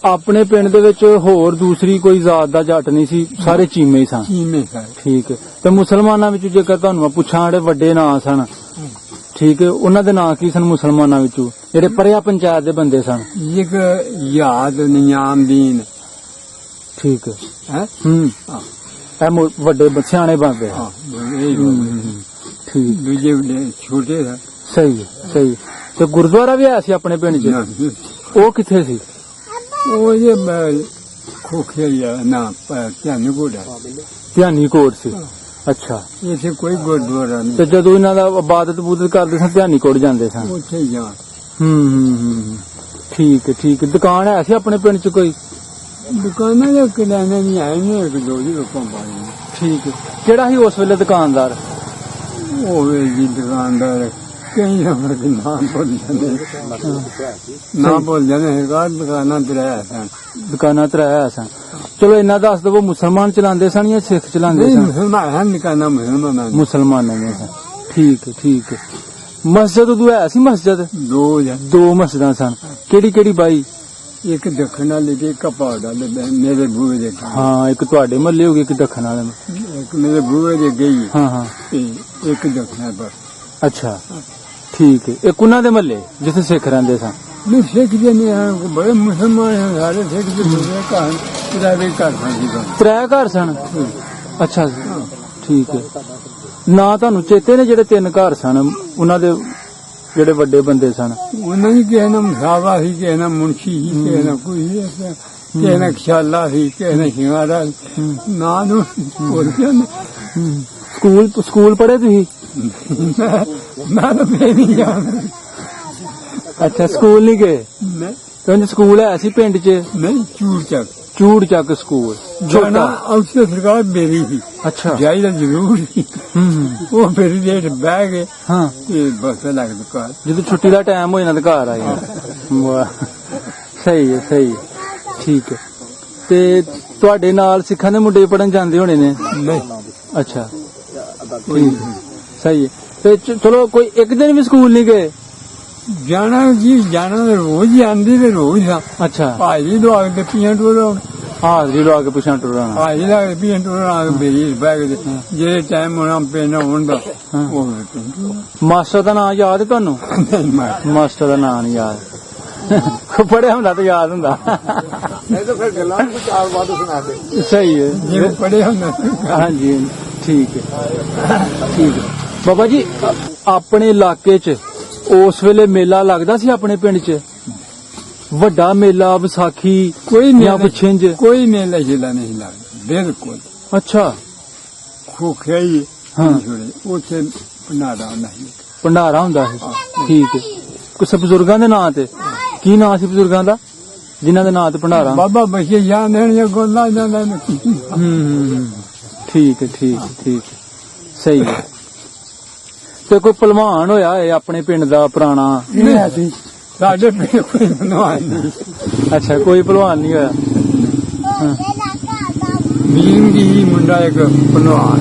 ਆਪਣੇ ਪਿੰਡ ਦੇ ਵਿੱਚ ਹੋਰ ਦੂਸਰੀ ਕੋਈ ਜ਼ਾਤ ਦਾ ਜੱਟ ਨਹੀਂ ਸੀ, ਸਾਰੇ ਚੀਮੇ ਹੀ ਸਨ? ਚੀਮੇ ਸਨ। ਠੀਕ ਹੈ। ਤੇ ਮੁਸਲਮਾਨਾਂ ਵਿੱਚ ਜੇਕਰ ਤੁਹਾਨੂੰ ਮੈਂ ਪੁੱਛਾਂ, ਜਿਹੜੇ ਵੱਡੇ ਨਾਂ ਸਨ, ਠੀਕ ਹੈ, ਉਹਨਾਂ ਦੇ ਨਾਂ ਕੀ ਸਨ ਮੁਸਲਮਾਨਾਂ ਵਿੱਚੋਂ, ਜਿਹੜੇ ਪਰਿਆ ਪੰਚਾਇਤ ਦੇ ਬੰਦੇ ਸਨ? ਇੱਕ ਯਾਦ ਨਿਯਾਮਦੀਨ। ਠੀਕ ਹੈ। ਹੈ। ਹੂੰ, ਇਹ ਵੱਡੇ ਸਿਆਣੇ ਬੰਦੇ। ਹਾਂ, ਇਹ ਠੀਕ, ਦੂਜੇ ਛੋਟੇ ਸਨ। ਸਹੀ ਹੈ, ਸਹੀ ਹੈ। ਤੇ ਗੁਰਦੁਆਰਾ ਵੀ ਆਇਆ ਸੀ ਆਪਣੇ ਪਿੰਡ 'ਚ? ਉਹ ਕਿੱਥੇ ਸੀ? ਉਹ ਇਹ ਖੋਖਿਆ ਹੀ ਆ ਨਾ, ਝਾਨਾਕੋਟ। ਧਿਆਨੀ ਕੋਟ ਸੀ। ਅੱਛਾ, ਇੱਥੇ ਕੋਈ ਗੁਰਦੁਆਰਾ ਨਹੀਂ। ਤੇ ਜਦੋਂ ਇਹਨਾਂ ਦਾ ਇਬਾਦਤ ਬੂਦਤ ਕਰਦੇ ਸਨ, ਧਿਆਨੀ ਕੋਟ ਜਾਂਦੇ ਸਨ? ਉੱਥੇ ਹੀ ਜਾਣ। ਹੂੰ, ਠੀਕ ਹੈ, ਠੀਕ ਹੈ। ਦੁਕਾਨ ਹੈ ਸੀ ਆਪਣੇ ਪਿੰਡ 'ਚ ਕੋਈ? ਦੁਕਾਨਾਂ ਦੇ ਕਿਰਾਣੇ ਨਹੀਂ ਆਏ ਨੇ, ਇੱਕ ਦੋ ਜੀ ਲੋਕਾਂ ਪਾਈ। ਠੀਕ ਹੈ। ਕਿਹੜਾ ਸੀ ਉਸ ਵੇਲੇ ਦੁਕਾਨਦਾਰ? ਉਹ ਜੀ ਦੁਕਾਨਦਾਰ ਕਈ ਨੰਬਰ ਦੇ ਨਾਮ ਭੁੱਲ ਜਾਂਦੇ, ਨਾਮ ਭੁੱਲ ਜਾਂਦੇ। ਹਰ ਦੁਕਾਨਾਂ ਤੇ ਰਹਿਆ ਸਨ। ਦੁਕਾਨਾਂ ਤੇ ਆਇਆ ਸਨ। ਚਲੋ ਇੰਨਾ ਦੱਸ ਦਵੋ, ਮੁਸਲਮਾਨ ਚਲਾਉਂਦੇ ਸਨ ਜਾਂ ਸਿੱਖ ਚਲਾਉਂਦੇ ਨਹੀਂ, ਸਨ? ਮੁਸਲਮਾਨ ਹਨ, ਦੁਕਾਨਾਂ ਮੁਸਲਮਾਨਾਂ ਦੀਆਂ। ਮੁਸਲਮਾਨਾਂ ਦੀਆਂ ਸਨ। ਠੀਕ ਹੈ, ਠੀਕ ਹੈ। ਮਸਜਿਦ ਉਦੋਂ ਹੈ ਸੀ? ਮਸਜਿਦ ਦੋ ਮਸਜਿਦਾਂ ਸਨ। ਕਿਹੜੀ ਕਿਹੜੀ ਬਾਈ? ਇੱਕ ਦੱਖਣ ਵਾਲੀ ਤੇ ਇੱਕ ਪਹਾੜ ਵਾਲੇ, ਮੇਰੇ ਬੂਹੇ ਦੇ। ਹਾਂ, ਇੱਕ ਤੁਹਾਡੇ ਮਹੱਲੇ ਹੋ ਗਈ, ਇੱਕ ਦੱਖਣ ਵਾਲੇ। ਇੱਕ ਮੇਰੇ ਬੂਹੇ ਦੇ ਗਈ। ਹਾਂ ਹਾਂ, ਤੇ ਇੱਕ ਦੱਖਣ ਪਰ। ਅੱਛਾ, ਠੀਕ ਹੈ। ਇੱਕ ਉਹਨਾਂ ਦੇ ਮਹੱਲੇ ਜਿੱਥੇ ਸਿੱਖ ਰਹਿੰਦੇ ਸਨ? ਨਹੀਂ, ਸਿੱਖ ਦੇ ਨਹੀਂ ਹਨ, ਬੜੇ ਮੁਸਲਮਾਨ ਹਨ, ਸਾਰੇ ਸਿੱਖ ਦੇ ਦੂਸਰੇ ਘਰ ਕਿਰਾਏ ਘਰ ਸਨ। 3 ਘਰ ਸਨ? ਅੱਛਾ, ਠੀਕ ਹੈ। ਨਾ ਤੁਹਾਨੂੰ ਚੇਤੇ ਨੇ ਜਿਹੜੇ 3 ਘਰ ਸਨ, ਉਹਨਾਂ ਦੇ ਜਿਹੜੇ ਵੱਡੇ ਬੰਦੇ ਸਨ? ਉਹਨਾਂ ਦੀ ਕਿਸੇ ਨਾਲ ਮਸਾਵਾ ਸੀ, ਕਿਸੇ ਨਾਲ ਮੁਨਸ਼ੀ ਸੀ, ਕਿਸੇ ਨਾਲ ਕੋਈ ਕਿਸੇ ਨਾਲ ਖਿਆਲਾ ਸੀ, ਕਿਸੇ ਨਾਲ ਸ਼ਿੰਗਾਰਾ। ਨਾ ਨੂੰ ਭੁੱਲ ਜਾਂਦੇ। ਸਕੂਲ ਪੜ੍ਹੇ ਤੁਸੀਂ? ਮੈਂ ਤਾਂ ਫੇਰ ਨਹੀਂ ਜਾਣਾ। ਅੱਛਾ, ਸਕੂਲ ਨਹੀਂ ਗਏ? ਨਹੀਂ, ਕਹਿੰਦੇ ਸਕੂਲ ਹੈ ਸੀ ਪਿੰਡ 'ਚ? ਨਹੀਂ, ਚੂਰ ਚੱਕ। ਚੂੜ ਚੱਕ ਸਕੂਲ ਜਾਣਾ ਉੱਥੇ ਸਰਕਾਰ ਮੇਰੀ ਸੀ ਅੱਛਾ ਜਾਈਦਾ ਜ਼ਰੂਰ ਸੀ ਉਹ ਮੇਰੀ ਡੇਟ ਬਹਿ ਗਏ ਹਾਂ ਤੇ ਬਸ ਲੱਗ ਦੁਕਾਨ ਜਦੋਂ ਛੁੱਟੀ ਦਾ ਟਾਈਮ ਹੋ ਜਾਂਦਾ ਤਾਂ ਘਰ ਆ ਜਾਂਦਾ ਵਾਹ ਸਹੀ ਹੈ ਠੀਕ ਹੈ ਤੇ ਤੁਹਾਡੇ ਨਾਲ ਸਿੱਖਾਂ ਦੇ ਮੁੰਡੇ ਪੜਨ ਜਾਂਦੇ ਹੋਣੇ ਨੇ ਨਹੀਂ ਅੱਛਾ ਠੀਕ ਹੈ, ਸਹੀ ਹੈ ਤੇ ਚਲੋ ਕੋਈ ਇੱਕ ਦਿਨ ਵੀ ਸਕੂਲ ਨਹੀਂ ਗਏ ਜਾਣਾ ਜੀ ਜਾਣਾ ਤਾਂ ਰੋਜ਼ ਹੀ ਆਂਦੀ ਤੇ ਰੋਜ਼ ਆ ਅੱਛਾ ਭਾਜੀ ਦੁਆ ਕੇ ਪੀਣ ਟੋਰਾ ਹਾਜ਼ਰੀ ਲਵਾ ਕੇ ਪੁੱਛਾਂ ਟੁਰਾਣਾ ਭਾਜੀ ਦਾ ਪੀਣ ਟੋਰਾ ਮੇਰੀ ਬਹਿ ਗਏ ਜਿਹੜੇ ਟਾਈਮ ਹੋਣਾ ਪੈਣਾ ਹੁੰਦਾ ਉਹ ਮਾਸਟਰ ਦਾ ਨਾਮ ਯਾਦ ਹੈ ਤੁਹਾਨੂੰ ਨਹੀਂ ਮਾਰ ਮਾਸਟਰ ਦਾ ਨਾਮ ਨਹੀਂ ਯਾਦ ਪੜਿਆ ਹੁੰਦਾ ਤਾਂ ਯਾਦ ਹੁੰਦਾ ਨਹੀਂ ਤਾਂ ਫਿਰ ਗੱਲਾਂ ਨੂੰ ਚਾਰ ਬਾਅਦ ਸੁਣਾ ਦੇ ਸਹੀ ਹੈ ਜਿਵੇਂ ਪੜਿਆ ਹੁੰਦਾ ਹਾਂਜੀ ਠੀਕ ਹੈ ਬਾਬਾ ਜੀ ਆਪਣੇ ਇਲਾਕੇ 'ਚ ਉਸ ਵੇਲੇ ਮੇਲਾ ਲੱਗਦਾ ਸੀ ਆਪਣੇ ਪਿੰਡ 'ਚ ਵੱਡਾ ਮੇਲਾ ਵਿਸਾਖੀ ਕੋਈ ਜਾਂ ਮੇਲਾ ਪੁੱਛਿੰਜ ਕੋਈ ਮੇਲਾ ਜਿਲਾ ਨਹੀਂ ਲੱਗਦਾ ਬਿਲਕੁਲ ਅੱਛਾ ਖੋਖਿਆ ਹੀ ਹਾਂ। ਉੱਥੇ ਭੰਡਾਰਾ ਨਹੀਂ ਭੰਡਾਰਾ ਹੁੰਦਾ ਸੀ ਠੀਕ ਹੈ ਕੁਝ ਬਜ਼ੁਰਗਾਂ ਦੇ ਨਾਂ ਤੇ ਕੀ ਨਾਂ ਸੀ ਬਜ਼ੁਰਗਾਂ ਦਾ ਜਿਨ੍ਹਾਂ ਦੇ ਨਾਂ ਤੇ ਭੰਡਾਰਾ ਬਾਬਾ ਬਸ਼ੀਰ ਜਾਂ ਦੇਣ ਗੋਲਾ ਜਾਂਦਾ ਠੀਕ ਹੈ ਸਹੀ ਹੈ ਤੇ ਕੋਈ ਪਹਿਲਵਾਨ ਹੋਇਆ ਹੈ ਆਪਣੇ ਪਿੰਡ ਦਾ ਪੁਰਾਣਾ ਨਹੀਂ ਅਸੀਂ ਸਾਡੇ ਪਿੰਡ ਕੋਈ ਬਣਵਾਈ ਨਹੀਂ ਅੱਛਾ ਕੋਈ ਪਹਿਲਵਾਨ ਨਹੀਂ ਹੋਇਆ ਹਾਂ ਮੀਰਮਗੀ ਮੁੰਡਾ ਇੱਕ ਪਹਿਲਵਾਨ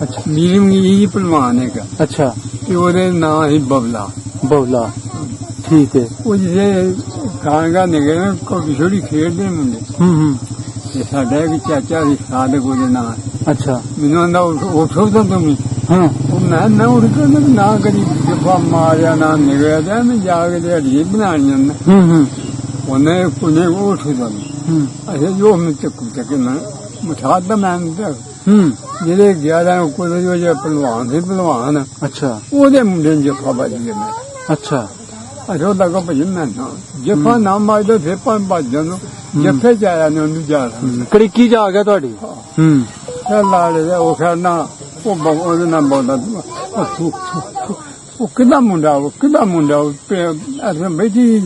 ਅੱਛਾ ਮੀਰਮਗੀ ਪਹਿਲਵਾਨ ਇੱਕ ਅੱਛਾ ਤੇ ਉਹਦੇ ਨਾਂ ਸੀ ਬਬਲਾ ਬਬਲਾ ਠੀਕ ਹੈ ਉਹ ਜਿਹੜੇ ਕਾਂਗਾ ਨਿਕਲੇ ਨਾ ਕੋਈ ਛੋੜੀ ਖੇਡਦੇ ਮੁੰਡੇ ਤੇ ਸਾਡਾ ਇੱਕ ਚਾਚਾ ਸੀ ਸਾਦਕ ਉਹਦੇ ਨਾਂ ਅੱਛਾ ਮੈਨੂੰ ਆਂਦਾ ਉਠੋ ਤਾਂ ਤੂੰ ਹਾਂ ਉਹ ਮੈਂ ਨਾ ਉੱਠ ਕੇ ਨਾ ਕਦੀ ਜਫਾ ਮਾਰਿਆ ਨਾ ਨਿਕਲਿਆ ਤੇ ਮੈਂ ਜਾ ਕੇ ਤੇ ਹੱਡੀ ਬਣਾਣੀਆਂ ਨੇ ਉਹਨੇ ਕੋਨੇ ਉੱਠਦਾ ਅਜੇ ਜੋ ਮੈਂ ਚੱਕੇ ਨਾ ਮਠਾ ਦਾ ਮੈਂ ਜਿਹੜੇ 11 ਕੋਲ ਜੋ ਪਹਿਲਵਾਨ ਸੀ ਪਹਿਲਵਾਨ ਅੱਛਾ ਉਹਦੇ ਮੁੰਡੇ ਨੂੰ ਜਫਾ ਵੱਜ ਗਿਆ ਮੈਂ ਅੱਛਾ ਅਜੋ ਲੱਗਾ ਭਜਨ ਮੈਂ ਨਾ ਜਫਾ ਨਾ ਮਾਰਦਾ ਫੇਰ ਪੰਜ ਭੱਜ ਜਾਂਦਾ ਜਫੇ ਚ ਆਇਆ ਨੇ ਉਹਨੂੰ ਜਾ ਕੜਿੱਕੀ ਚ ਆ ਗਿਆ ਤੁਹਾਡੀ ਚੱਲ ਲਾੜੇ ਦਾ ਉਹ ਖੜਨਾ ਉਹਦੇ ਨਾਲ ਬੋਲਦਾ ਉਹ ਕਿਹਦਾ ਮੁੰਡਾ ਉਹ ਅਸਾਂ ਬੈਠੀ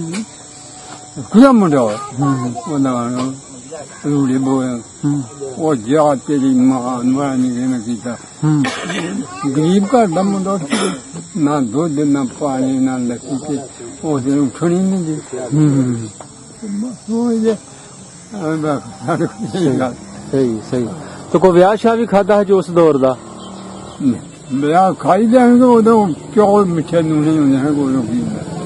ਕਿਹਦਾ ਮੁੰਡਾ ਉਹਦਾ ਰੂੜੀ ਬੋਲ ਉਹ ਜਾ ਤੇਰੀ ਮਾਂ ਨੂੰ ਨਹੀਂ ਕੀਤਾ ਗਰੀਬ ਘਰ ਦਾ ਮੁੰਡਾ ਨਾ ਦੁੱਧ ਨਾ ਪਾਣੀ ਨਾ ਲੱਸੀ ਤੇ ਉਹ ਦਿਨ ਉੱਠਣੀ ਨਹੀਂ ਜੀ ਉਹ ਜੇ ਸਹੀ ਤੇ ਕੋਈ ਵਿਆਹ ਸ਼ਾਹ ਵੀ ਖਾਦਾ ਹੈ ਜੋ ਉਸ ਦੌਰ ਦਾ ਵਿਆਹ ਖਾਈ ਜਾਣਗੇ ਉਦੋਂ ਚੌਲ ਮਿੱਠੇ ਨੂਣੇ ਹੁੰਦੇ ਹਨ ਕੋਲੋਂ ਕੀ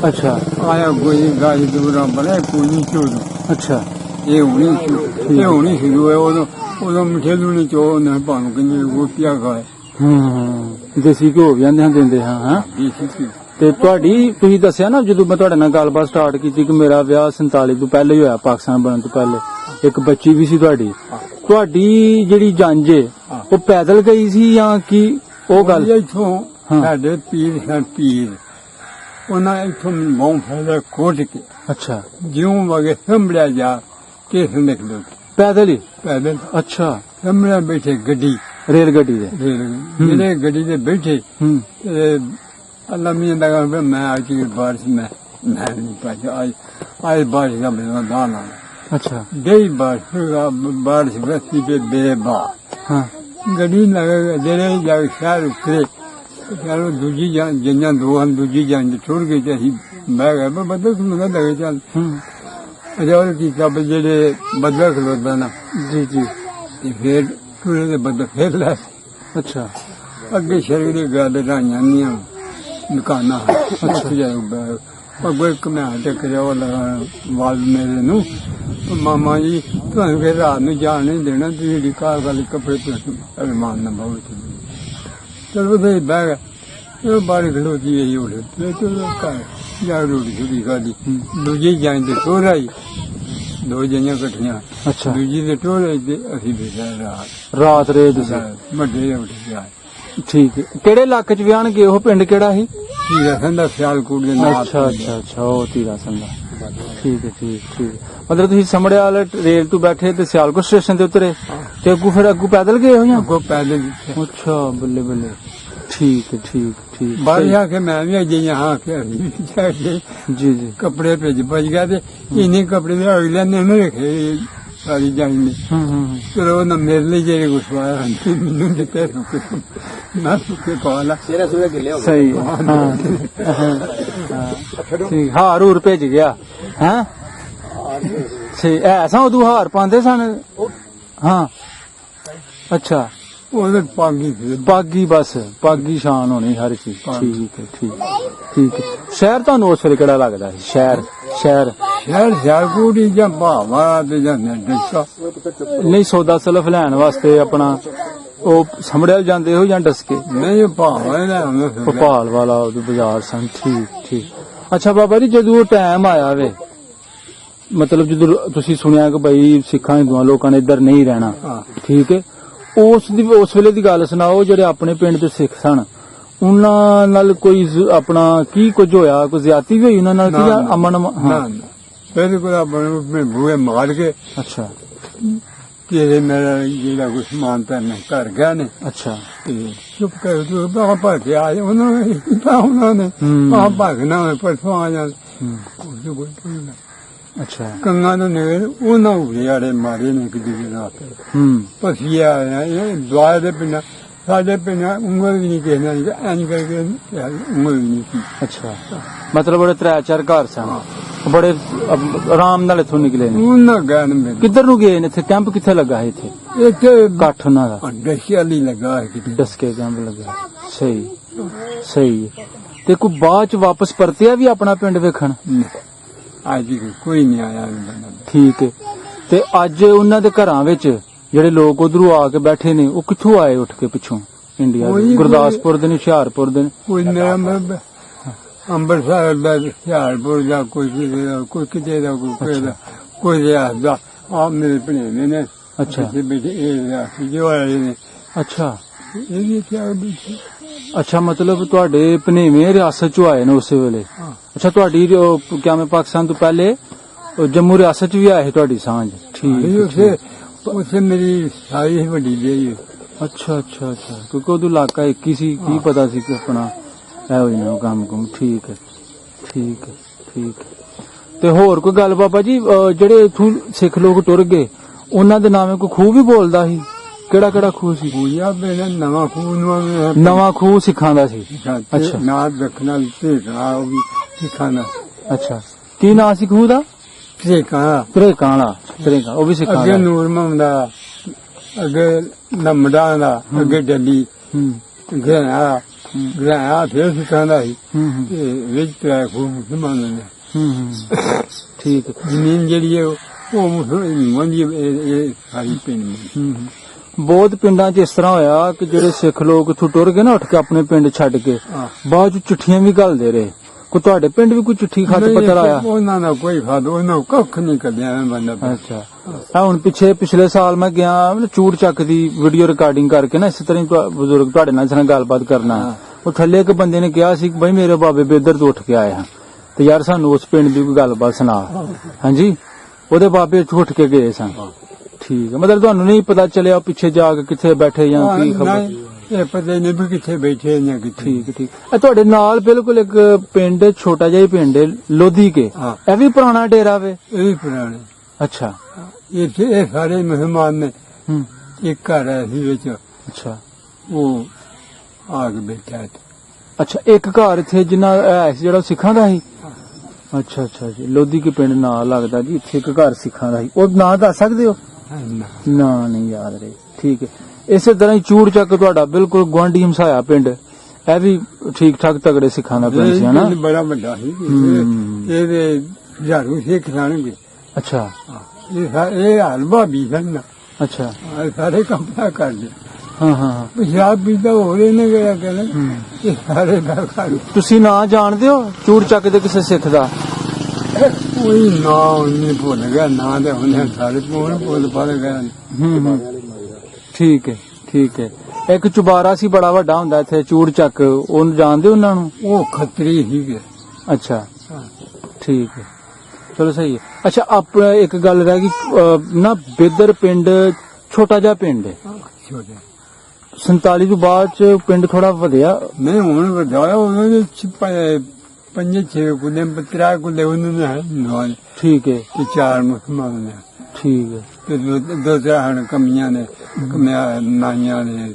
ਅੱਛਾ ਆਇਆ ਕੋਈ ਗਾਈ ਦੂਰਾ ਬਲੇ ਕੋਈ ਨਹੀਂ ਚੋਦ ਅੱਛਾ ਇਹ ਹੋਣੀ ਸ਼ੁਰੂ ਹੈ ਉਦੋਂ ਮਿੱਠੇ ਨੂਣੇ ਚੋ ਨਾ ਭਾਵੇਂ ਕਿੰਨੇ ਰੋਟੀਆਂ ਖਾਏ ਦੇਸੀ ਘਿਓ ਵੀ ਆਂਦੇ ਦਿੰਦੇ ਹਾਂ ਦੇਸੀ ਸੀ ਤੇ ਤੁਸੀਂ ਦੱਸਿਆ ਨਾ ਜਦੋਂ ਮੈਂ ਤੁਹਾਡੇ ਨਾਲ ਗੱਲਬਾਤ ਸਟਾਰਟ ਕੀਤੀ ਕਿ ਮੇਰਾ ਵਿਆਹ 47 ਤੋਂ ਪਹਿਲੇ ਹੀ ਹੋਇਆ ਪਾਕਿਸਤਾਨ ਬਣਨ ਤੋਂ ਪਹਿਲੇ ਇੱਕ ਬੱਚੀ ਵੀ ਸੀ ਤੁਹਾਡੀ ਜਿਹੜੀ ਜੰਜ ਉਹ ਪੈਦਲ ਗਈ ਸੀ ਜਾਂ ਕੀ ਉਹ ਗੱਲ ਇੱਥੋਂ ਸਾਡੇ ਪੀਰ ਉਹਨਾਂ ਇੱਥੋਂ ਮੌਂ ਫੈਦਾ ਕੋਟ ਕੇ ਅੱਛਾ ਜਿਉਂ ਵਗੇ ਸੰਭਲਿਆ ਜਾ ਕਿਸ ਨਿਕਲੋ ਪੈਦਲ ਅੱਛਾ ਸੰਭਲਿਆ ਬੈਠੇ ਗੱਡੀ ਰੇਲ ਗੱਡੀ ਦੇ ਜਿਹੜੇ ਗੱਡੀ ਦੇ ਬੈਠੇ ਅੱਲਾਹ ਮੀਆਂ ਦਾ ਗੱਲ ਮੈਂ ਅੱਜ ਦੀ ਬਾਰਿਸ਼ ਮੈਂ ਨਹੀਂ ਪਾਇਆ आज बारिश का बिना दाना अच्छा गई बारिश बस्ती पे बेबा हाँ गड्डी लगे जेरे जाके शहर उतरे चलो दूजी जान जिन्ना दो हम दूजी जान छोड़ के चाहिए मैं गया बदल खलोता लगे चल और की सब जेरे बदल खलोता ना जी जी फिर टूरे दे बदल फिर ला अच्छा अगे शरीर गल राइया दुकाना कोई कमा टकरिया वाल मेरे नू मामा जी तुम फिर रात में जान नहीं देना तुझी घर वाले कपड़े अरमान न बहुत चलो तो बह गया बारी खलोती यही उठे घर जा रोटी छोटी खाधी दूजी जान तो टोर आई दो जाइया कट्ठिया अच्छा दूजी तो टोर आई असी बेचा रात रे बड़े उठ गया ठीक है केड़े इलाके च विआहन गए हो पिंड केड़ा ही तीरा संदा सियालकोट दे नाल अच्छा अच्छा अच्छा ओ तीरा संदा ठीक है ठीक मतलब तुसी समड़ियाल रेल तो बैठे ते सियालकोट स्टेशन ते उतरे ते अगू फिर अगू पैदल गए हो या को पैदल अच्छा बल्ले बल्ले ठीक है ठीक ठीक बाहर सही। आके मैं भी अजे यहाँ जाके जी जी कपड़े भेज बच गया थे इन्हीं कपड़े में अगले ने नहीं रखे सारी जानी ने फिर वो ना मेरे लिए जेरे गुस्वाया मैनू दिते ना सुखे पाला सही है हाँ ठीक हार हूर भेज गया हैं सही ऐसा उदू हार पांदे सन हाँ अच्छा ਉਹਦੇ ਪਾਗੀ पागी बस पागी शान होनी हर चीज ठीक है ठीक है शहर ਤੁਹਾਨੂੰ ਉਸ ਵੇਲੇ ਕਿਹੜਾ ਲੱਗਦਾ ਸੀ ਸ਼ਹਿਰ ਸ਼ਹਿਰ ਸਿਆਲਕੋਟੀ ਜਾਂ ਭਾਵਾ ਤੇ ਜਾਂ ਨੇੜਸਾ ਨਹੀਂ ਸੌਦਾ ਸਲਫ ਲੈਣ ਵਾਸਤੇ ਆਪਣਾ ਉਹ ਸਮੜਿਆਲ ਜਾਂਦੇ ਹੋ ਜਾਂ ਡਸਕੇ ਨਹੀਂ ਭਾਵਾ ਨਾ ਭੋਪਾਲ ਵਾਲਾ ਉਹ ਬਾਜ਼ਾਰ ਸਨ ਠੀਕ ਅੱਛਾ ਬਾਬਾ ਜੀ ਜਦੋਂ ਟਾਈਮ ਆਇਆ ਵੇ ਮਤਲਬ ਜਦੋਂ ਤੁਸੀਂ ਸੁਣਿਆ ਕਿ ਭਾਈ ਸਿੱਖਾਂ ਹਿੰਦੂਆਂ ਲੋਕਾਂ ਨੇ ਇੱਧਰ ਨਹੀਂ ਰਹਿਣਾ ਠੀਕ ਹੈ ਉਸ ਵੇਲੇ ਦੀ ਗੱਲ ਸੁਣਾਓ ਜਿਹੜੇ ਆਪਣੇ ਪਿੰਡ ਦੇ ਸਿੱਖ ਸਨ ਉਹਨਾਂ ਨਾਲ ਕੋਈ ਆਪਣਾ ਕੀ ਕੁਝ ਹੋਇਆ ਕੋਈ ਜ਼ਿਆਦਤੀ ਵੀ ਹੋਈ ਉਹਨਾਂ ਨਾਲ ਕਿ ਜਾਂ ਅਮਨ ਹਾਂ ਫਿਰ ਕੋਈ ਆਪਣੇ ਬੂਹੇ ਮਾਰ ਕੇ ਅੱਛਾ ਤੇਰੇ ਮੇਰਾ ਜਿਹੜਾ ਕੁਛ ਸਮਾਨ ਤਾਂ ਮੈਂ ਘਰ ਗਿਆ ਨੇ ਅੱਛਾ ਤੇ ਚੁੱਪ ਕਰ ਤੂੰ ਬਾਹਰ ਭੱਜ ਕੇ ਆ ਜਾ ਉਹਨਾਂ ਨੇ ਬਾਹਰ ਭੱਜਣਾ ਹੋਵੇ ਪਰਸੋਂ ਆ ਜਾਣ ਕੋਈ ਅੱਛਾ ਕੰਨਾਂ ਨੂੰ ਨਿਕਲ ਉਹਨਾਂ ਉੜੇ ਮਾਰੇ ਨੇ ਕਿ ਦੂਜੇ ਨਾਲ ਪਸੀਆ ਇਹ ਦੁਆਰ ਦੇ ਪਿੰਡ ਸਾਡੇ ਪਿੰਡ ਉਂਗਲ ਵੀ ਨਹੀਂ ਕਹਿਣਾ ਐਂ ਕਰਕੇ ਉਂਗਲ ਵੀ ਨਹੀਂ ਸੀ ਅੱਛਾ ਮਤਲਬ ਬੜੇ 3-4 ਘਰ ਸਨ ਬੜੇ ਆਰਾਮ ਨਾਲ ਇੱਥੋਂ ਨਿਕਲੇ ਨੇ ਉਹਨਾਂ ਗਏ ਨੇ ਕਿੱਧਰ ਨੂੰ ਗਏ ਨੇ ਇੱਥੇ ਕੈਂਪ ਕਿੱਥੇ ਲੱਗਾ ਹੈ ਇੱਥੇ ਇੱਥੇ ਇਕੱਠ ਉਹਨਾਂ ਦਾ ਡਸ਼ਿਆਲੀ ਲੱਗਾ ਹੈ ਕਿਤੇ ਡਸਕੇ ਕੈਂਪ ਲੱਗਾ ਸਹੀ ਤੇ ਕੋਈ ਬਾਅਦ ਚ ਵਾਪਸ ਪਰਤਿਆ ਵੀ ਆਪਣਾ ਪਿੰਡ ਵੇਖਣ ਅੱਜ ਕੋਈ ਨਹੀਂ ਆਇਆ ਠੀਕ ਹੈ ਤੇ ਅੱਜ ਉਹਨਾਂ ਦੇ ਘਰਾਂ ਵਿੱਚ ਜਿਹੜੇ ਲੋਕ ਉਧਰੋਂ ਆ ਕੇ ਬੈਠੇ ਨੇ ਉਹ ਕਿੱਥੋਂ ਆਏ ਉੱਠ ਕੇ ਪਿੱਛੋਂ ਇੰਡੀਆ ਦੇ ਗੁਰਦਾਸਪੁਰ ਦੇ ਨੇ ਹੁਸ਼ਿਆਰਪੁਰ ਦੇ ਨੇ ਕੋਈ ਮੇਰਾ ਅੰਮ੍ਰਿਤਸਰ ਦਾ ਹੁਸ਼ਿਆਰਪੁਰ ਦਾ ਕੋਈ ਕਿਤੇ ਦਾ ਕੋਈ ਰਿਆਸਤ ਦਾ ਆ ਮੇਰੇ ਭਣੇਵੇਂ ਨੇ ਅੱਛਾ ਬੇਟੇ ਇਹ ਰਿਆਸਤ ਜੋ ਆਏ ਨੇ ਅੱਛਾ ਇਹ ਵੀ ਕਿਹਾ ਵੀ ਅੱਛਾ ਮਤਲਬ ਤੁਹਾਡੇ ਭਣੇਵੇਂ ਰਿਆਸਤ ਚੋਂ ਆਏ ਨੇ ਉਸੇ ਵੇਲੇ ਅੱਛਾ ਤੁਹਾਡੀ ਕਿਆ ਮੈਂ ਪਾਕਿਸਤਾਨ ਤੋਂ ਪਹਿਲੇ ਜੰਮੂ ਰਿਆਸਤ ਚ ਵੀ ਆਏ ਤੁਹਾਡੀ ਸਾਂਝ ਠੀਕ ਉਸੇ ਮੇਰੀ ਸਾਰੀ ਵੱਡੀ ਜਿਹੀ ਅੱਛਾ ਕਿਉਂਕਿ ਉਦੋਂ ਇਲਾਕਾ ਇੱਕ ਹੀ ਸੀ ਕੀ ਪਤਾ ਸੀ ਕਿ ਆਪਣਾ ਇਹ ਹੋ ਜਾਣਾ ਕੰਮ ਠੀਕ ਹੈ ਤੇ ਹੋਰ ਕੋਈ ਗੱਲ ਬਾਬਾ ਜੀ ਜਿਹੜੇ ਇਥੋਂ ਸਿੱਖ ਲੋਕ ਟੁਰ ਗਏ ਉਹਨਾਂ ਦੇ ਨਾਮੇ ਕੋਈ ਖੂਹ ਵੀ ਬੋਲਦਾ ਸੀ ਕਿਹੜਾ ਖੂਹ ਸੀ ਪੂਜਾ ਮੇਰਾ ਨਵਾਂ ਖੂਹ ਸਿੱਖਾਂ ਦਾ ਸੀ ਅੱਛਾ ਨਾ ਰੱਖਣਾ ਭੇਟਣਾ ਉਹ ਵੀ ਸਿੱਖਾਂ ਦਾ ਅੱਛਾ ਕੀ ਨਾਂ ਸੀ ਖੂਹ ਦਾ ਤਰੇਕਾਂ ਉਹ ਵੀ ਸਿੱਖਾਂ ਦਾ ਅੱਗੇ ਨੂਰ ਮੁਹੰਮਦ ਦਾ ਅੱਗੇ ਨਮੜਾ ਦਾ ਅੱਗੇ ਡੱਲੀ ਗ੍ਰਾਂ ਫਿਰ ਸਿੱਖਾਂ ਦਾ ਸੀ ਤੇ ਵਿੱਚ ਪਿਆ ਖੂਹ ਮੁਸਲਮਾਨਾਂ ਨੇ ਠੀਕ ਜ਼ਮੀਨ ਜਿਹੜੀ ਹੈ ਉਹ ਮੁਸਲਮਾਨ ਦੀ ਇਹ ਸਾਰੀ ਪਿੰਡ ਬਹੁਤ ਪਿੰਡਾਂ 'ਚ ਇਸ ਤਰ੍ਹਾਂ ਹੋਇਆ ਕਿ ਜਿਹੜੇ ਸਿੱਖ ਲੋਕ ਇੱਥੋਂ ਟੁਰ ਗਏ ਨਾ ਉੱਠ ਕੇ ਆਪਣੇ ਪਿੰਡ ਛੱਡ ਕੇ ਬਾਅਦ 'ਚ ਚਿੱਠੀਆਂ ਵੀ ਘੱਲਦੇ ਰਹੇ ਕੋਈ ਤੁਹਾਡੇ ਪਿੰਡ ਵੀ ਕੋਈ ਚਿੱਠੀ ਖਤ ਪੱਤਰ ਆਇਆ ਉਹਨਾਂ ਦਾ ਕੋਈ ਖਾਦ ਉਹਨਾਂ ਕੱਖ ਨਹੀਂ ਕੱਢਿਆ ਬੰਦਾ ਅੱਛਾ ਹੁਣ ਪਿਛਲੇ ਸਾਲ ਮੈਂ ਗਿਆ ਚੂੜ ਚੱਕ ਦੀ ਵੀਡੀਓ ਰਿਕਾਰਡਿੰਗ ਕਰਕੇ ਨਾ ਇਸੇ ਤਰ੍ਹਾਂ ਬਜ਼ੁਰਗ ਤੁਹਾਡੇ ਨਾਲ ਇਸ ਗੱਲਬਾਤ ਕਰਨਾ ਉਹ ਥੱਲੇ ਇੱਕ ਬੰਦੇ ਨੇ ਕਿਹਾ ਸੀ ਬਈ ਮੇਰੇ ਬਾਬੇ ਬੇਦਰ ਤੋਂ ਉੱਠ ਕੇ ਆਏ ਹਾਂ ਤੇ ਯਾਰ ਸਾਨੂੰ ਉਸ ਪਿੰਡ ਦੀ ਕੋਈ ਗੱਲਬਾਤ ਸੁਣਾ ਹਾਂਜੀ ਉਹਦੇ ਬਾਬੇ ਉੱਠ ਕੇ ਗਏ ਸਨ ਠੀਕ ਹੈ ਮਤਲਬ ਤੁਹਾਨੂੰ ਨਹੀਂ ਪਤਾ ਚੱਲਿਆ ਪਿੱਛੇ ਜਾ ਕੇ ਕਿੱਥੇ ਬੈਠੇ ਜਾਂ ਕੀ ਖਬਰ ਇਹ ਪਤਾ ਨਹੀਂ ਵੀ ਕਿੱਥੇ ਬੈਠੇ ਜਾਂ ਕਿੱਥੇ ਠੀਕ ਇਹ ਤੁਹਾਡੇ ਨਾਲ ਬਿਲਕੁਲ ਇੱਕ ਪਿੰਡ ਛੋਟਾ ਜਿਹਾ ਹੀ ਪਿੰਡ ਲੋਧੀ ਕੇ ਇਹ ਵੀ ਪੁਰਾਣਾ ਡੇਰਾ ਵੇ ਇਹ ਵੀ ਪੁਰਾਣਾ ਅੱਛਾ ਇਹ ਸਾਰੇ ਮਹਿਮਾਨ ਨੇ ਇੱਕ ਘਰ ਹੈ ਸੀ ਵਿੱਚ ਅੱਛਾ ਉਹ ਆ ਕੇ ਬੈਠਾ ਅੱਛਾ ਇੱਕ ਘਰ ਇੱਥੇ ਜਿੰਨਾ ਜਿਹੜਾ ਸਿੱਖਾਂ ਦਾ ਸੀ ਅੱਛਾ ਜੀ ਲੋਧੀ ਕੇ ਪਿੰਡ ਨਾਂ ਲੱਗਦਾ ਜੀ ਇੱਥੇ ਇੱਕ ਘਰ ਸਿੱਖਾਂ ਦਾ ਸੀ ਉਹ ਨਾਂ ਦੱਸ ਸਕਦੇ ਹੋ ਨਾ ਨਹੀਂ ਯਾਦ ਰਹੇ ਠੀਕ ਹੈ ਇਸੇ ਤਰ੍ਹਾਂ ਹੀ ਚੂੜ ਚੱਕ ਤੁਹਾਡਾ ਬਿਲਕੁਲ ਗੁਆਂਢੀ ਹਮਸਾਇਆ ਪਿੰਡ ਇਹ ਵੀ ਠੀਕ ਠਾਕ ਤਗੜੇ ਸਿੱਖਾਂ ਦਾ ਪਿੰਡ ਸੀ ਹਨਾ ਬੜਾ ਵੱਡਾ ਸੀ ਇਹਦੇ ਹਜ਼ਾਰਾਂ ਸਿੱਖ ਸਨ ਅੱਛਾ ਇਹ ਹਲਵਾ ਵੀ ਸਨ ਅੱਛਾ ਸਾਰੇ ਕੰਪਨਾ ਕਰਦੇ ਹਾਂ ਪੰਜਾਬ ਵੀ ਤਾਂ ਹੋ ਰਹੇ ਨੇ ਗਿਆ ਕਹਿੰਦੇ ਇਹ ਸਾਰੇ ਦਾ ਕਰ ਤੁਸੀਂ ਨਾਂ ਜਾਣਦੇ ਹੋ ਚੂੜ ਚੱਕ ਦੇ ਕਿਸੇ ਸਿੱਖ ਦਾ ਕੋਈ ਨਾਂ ਨਹੀਂ ਭੁੱਲ ਗਿਆ ਨਾਂ ਦੇ ਉਹਨੇ ਸਾਰੇ ਭੁੱਲ ਪਾ ਗਏ ਠੀਕ ਹੈ ਇੱਕ ਚੁਬਾਰਾ ਸੀ ਬੜਾ ਵੱਡਾ ਹੁੰਦਾ ਇੱਥੇ ਚੂੜ ਚੱਕ ਉਹਨੂੰ ਜਾਣਦੇ ਉਹਨਾਂ ਨੂੰ ਉਹ ਖੱਤਰੀ ਸੀਗੇ ਅੱਛਾ ਠੀਕ ਹੈ ਚਲੋ ਸਹੀ ਹੈ ਅੱਛਾ ਆਪਣਾ ਇੱਕ ਗੱਲ ਰਹਿ ਗਈ ਨਾ ਬੇਦਰ ਪਿੰਡ ਛੋਟਾ ਜਿਹਾ ਪਿੰਡ ਹੈ 47 ਤੋਂ ਬਾਅਦ ਚ ਪਿੰਡ ਥੋੜਾ ਵਧਿਆ। ਨਹੀਂ ਹੁਣ ਵਧਾਇਆ ਉਹਨਾਂ ਦੇ 5-6 ਕੁੱਲੇ 3 ਕੁੱਲੇ ਉਹਨਾਂ ਨੇ ਨਾਲ ਠੀਕ ਹੈ ਤੇ 4 ਮੁਸਲਮਾਨ ਨੇ ਠੀਕ ਹੈ ਤੇ ਦੋ ਚਾਰ ਹਨ ਕਮੀਆਂ ਨੇ ਕਮੀਆਂ ਨਾਈਆਂ ਨੇ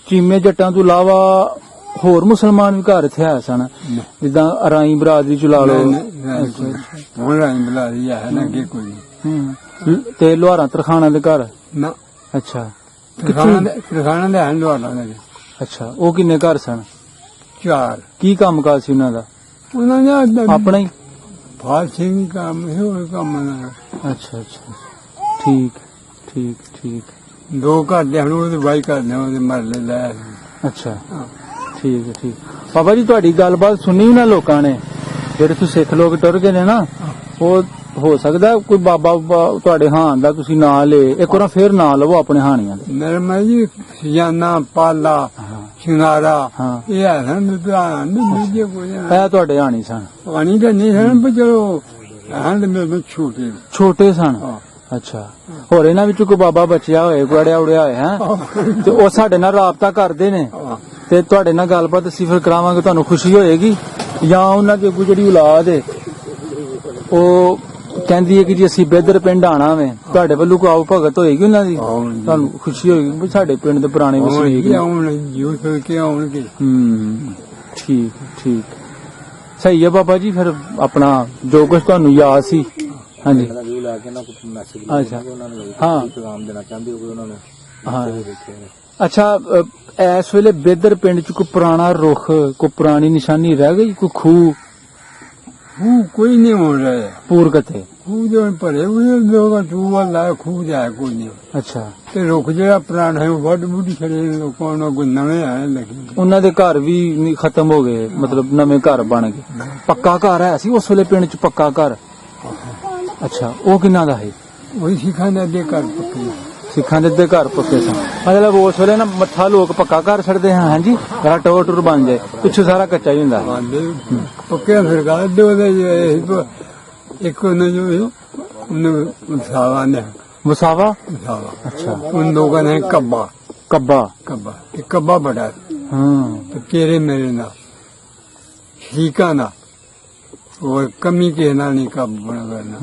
ਚੀਮੇ ਜੱਟਾਂ ਤੋਂ ਇਲਾਵਾ ਹੋਰ ਮੁਸਲਮਾਨ ਵੀ ਘਰ ਇੱਥੇ ਆਏ ਸਨ ਜਿੱਦਾਂ ਅਰਾਈ ਬਰਾਦਰੀ ਚ ਲਾ ਲਓ। ਹੁਣ ਰਾਈ ਬੁਲਾ ਰਹੀ ਹੈ ਨਾ ਅੱਗੇ ਕੋਈ ਤੇ ਲੋਹਾਰਾਂ ਤਰਖਾਣਾ ਦੇ ਘਰ ਨਾ ਅੱਛਾ ਖਾਣਾ ਦੇ ਹਨ ਲੋਟਾਂ ਦੇ ਅੱਛਾ ਉਹ ਕਿੰਨੇ ਘਰ ਸਨ? 4 ਕੀ ਕੰਮ ਕਾਜ ਸੀ ਉਹਨਾਂ ਦਾ? ਉਹਨਾਂ ਦਾ ਆਪਣਾ ਹੀ ਫਾਲਸਿੰਗ ਕੰਮ ਹੈ ਹੋਰ ਕੰਮ ਨਾ ਅੱਛਾ ਅੱਛਾ ਠੀਕ ਠੀਕ ਠੀਕ 2 ਘਰ ਦੇ ਹਨ ਉਹਦੇ ਬਾਈ ਘਰ ਨੇ ਉਹਦੇ ਮਰਲੇ ਲੈ ਅੱਛਾ ਠੀਕ ਹੈ ਠੀਕ। ਬਾਬਾ ਜੀ ਤੁਹਾਡੀ ਗੱਲਬਾਤ ਸੁਣੀ ਨਾ ਲੋਕਾਂ ਨੇ ਜਿਹੜੇ ਤੁਸੀਂ ਸਿੱਖ ਲੋਕ ਟੁਰ ਗਏ ਨੇ ਨਾ ਉਹ ਹੋ ਸਕਦਾ ਕੋਈ ਬਾਬਾ ਤੁਹਾਡੇ ਹਾਨ ਦਾ ਤੁਸੀਂ ਨਾਂ ਲਏ ਇੱਕ ਵਾਰ ਫੇਰ ਨਾਂ ਲਵੋ ਆਪਣੇ ਹਾਨੀਆਂ ਦੇ। ਨਰਮਾ ਜੀ ਸਿਆਨਾ ਪਾਲਾ ਸ਼ਿੰਗਾਰਾ ਇਹ ਹੈ ਨਾ ਦੂਜੇ ਕੋਈ ਇਹ ਤੁਹਾਡੇ ਹਾਨੀ ਸਨ? ਪਾਣੀ ਤਾਂ ਨਹੀਂ ਸਨ ਪਰ ਚਲੋ ਹਨ ਮੇਰੇ ਛੋਟੇ ਸਨ ਅੱਛਾ। ਹੋਰ ਇਹਨਾਂ ਵਿੱਚੋਂ ਕੋਈ ਬਾਬਾ ਬਚਿਆ ਹੋਏ ਕੋਈ ਅੜਿਆ ਉੜਿਆ ਹੋਇਆ ਹੈ ਤੇ ਉਹ ਸਾਡੇ ਨਾਲ ਰਾਬਤਾ ਕਰਦੇ ਨੇ ਤੇ ਤੁਹਾਡੇ ਨਾਲ ਗੱਲਬਾਤ ਅਸੀਂ ਫਿਰ ਕਰਾਵਾਂਗੇ ਤੁਹਾਨੂੰ ਖੁਸ਼ੀ ਹੋਏਗੀ ਜਾਂ ਉਹਨਾਂ ਦੀ ਅੱਗੋਂ ਜਿਹੜੀ ਔਲਾਦ ਹੈ ਉਹ ਕਹਿੰਦੀ ਹੈ ਕਿ ਜੀ ਅਸੀਂ ਬੇਦਰ ਪਿੰਡ ਆਣਾ ਵੇ ਤੁਹਾਡੇ ਵੱਲੋਂ ਕੋਈ ਆਓ ਭਗਤ ਹੋਏਗੀ ਉਹਨਾਂ ਦੀ ਤੁਹਾਨੂੰ ਖੁਸ਼ੀ ਹੋਏਗੀ ਵੀ ਸਾਡੇ ਪਿੰਡ ਦੇ ਪੁਰਾਣੇ ਵਸਨੀਕ ਆਉਣਗੇ। ਠੀਕ ਠੀਕ ਸਹੀ ਹੈ ਬਾਬਾ ਜੀ ਫਿਰ ਆਪਣਾ ਜੋ ਕੁਝ ਤੁਹਾਨੂੰ ਯਾਦ ਸੀ ਹਾਂਜੀ ਅੱਛਾ ਹਾਂ ਅੱਛਾ ਇਸ ਵੇਲੇ ਬੇਦਰ ਪਿੰਡ ਚ ਕੋਈ ਪੁਰਾਣਾ ਰੁੱਖ ਕੋਈ ਪੁਰਾਣੀ ਨਿਸ਼ਾਨੀ ਰਹਿ ਗਈ ਕੋਈ ਖੂਹ ਕੋਈ ਨਹੀਂ ਹੋ ਰਿਹਾ ਪੂਰ ਕਿਤੇ ਖੂਹ ਜੋ ਭਰੇ ਹੋਏ ਲੋਕਾਂ ਟੂਬਲ ਲਾਇਆ ਖੂਹ ਜਾਏ ਕੋਈ ਨਹੀਂ ਅੱਛਾ ਤੇ ਰੁੱਖ ਜਿਹੜਾ ਪੁਰਾਣਾ ਹੈ ਉਹ ਵੱਡ ਬੁੱਢੀ ਖੜੇ ਲੋਕਾਂ ਨੂੰ ਕੋਈ ਨਵੇਂ ਆਏ ਲੱਗੇ ਉਹਨਾਂ ਦੇ ਘਰ ਵੀ ਖਤਮ ਹੋ ਗਏ ਮਤਲਬ ਨਵੇਂ ਘਰ ਬਣ ਗਏ ਪੱਕਾ ਘਰ ਹੈ ਸੀ ਉਸ ਵੇਲੇ ਪਿੰਡ ਚ ਪੱਕਾ ਘਰ ਅੱਛਾ ਉਹ ਕਿੰਨਾ ਦਾ ਹੈ? ਉਹੀ ਸਿੱਖਾਂ ਦੇ ਅੱਗੇ ਘਰ ਪੱਕੇ ਸਿੱਖਾਂ ਦੇ ਅੱਗੇ ਘਰ ਪੱਕੇ ਸਨ ਮਤਲਬ ਉਸ ਵੇਲੇ ਨਾ ਮੱਥਾ ਲੋਕ ਪੱਕਾ ਘਰ ਛੱਡਦੇ ਹਾਂ ਹਾਂਜੀ ਜਰਾ ਟੋਰ ਟੂਰ ਬਣ ਜਾਏ ਪਿੱਛੇ ਸਾਰਾ ਕੱਚਾ ਹੀ ਹੁੰਦਾ ਪੱਕੇ ਫਿਰ ਗਾ ਦੇ ਉਹਦੇ ਇੱਕ ਉਹਨਾਂ ਜੋ ਮੁਸਾਵਾ ਨੇ ਮੁਸਾਵਾ ਅੱਛਾ उन लोगों ने कब्बा ਕੱਬਾ कब्बा बड़ा ਹਾਂ तेरे मेरे ना ठीका ना और कमी के ना नहीं कब बना करना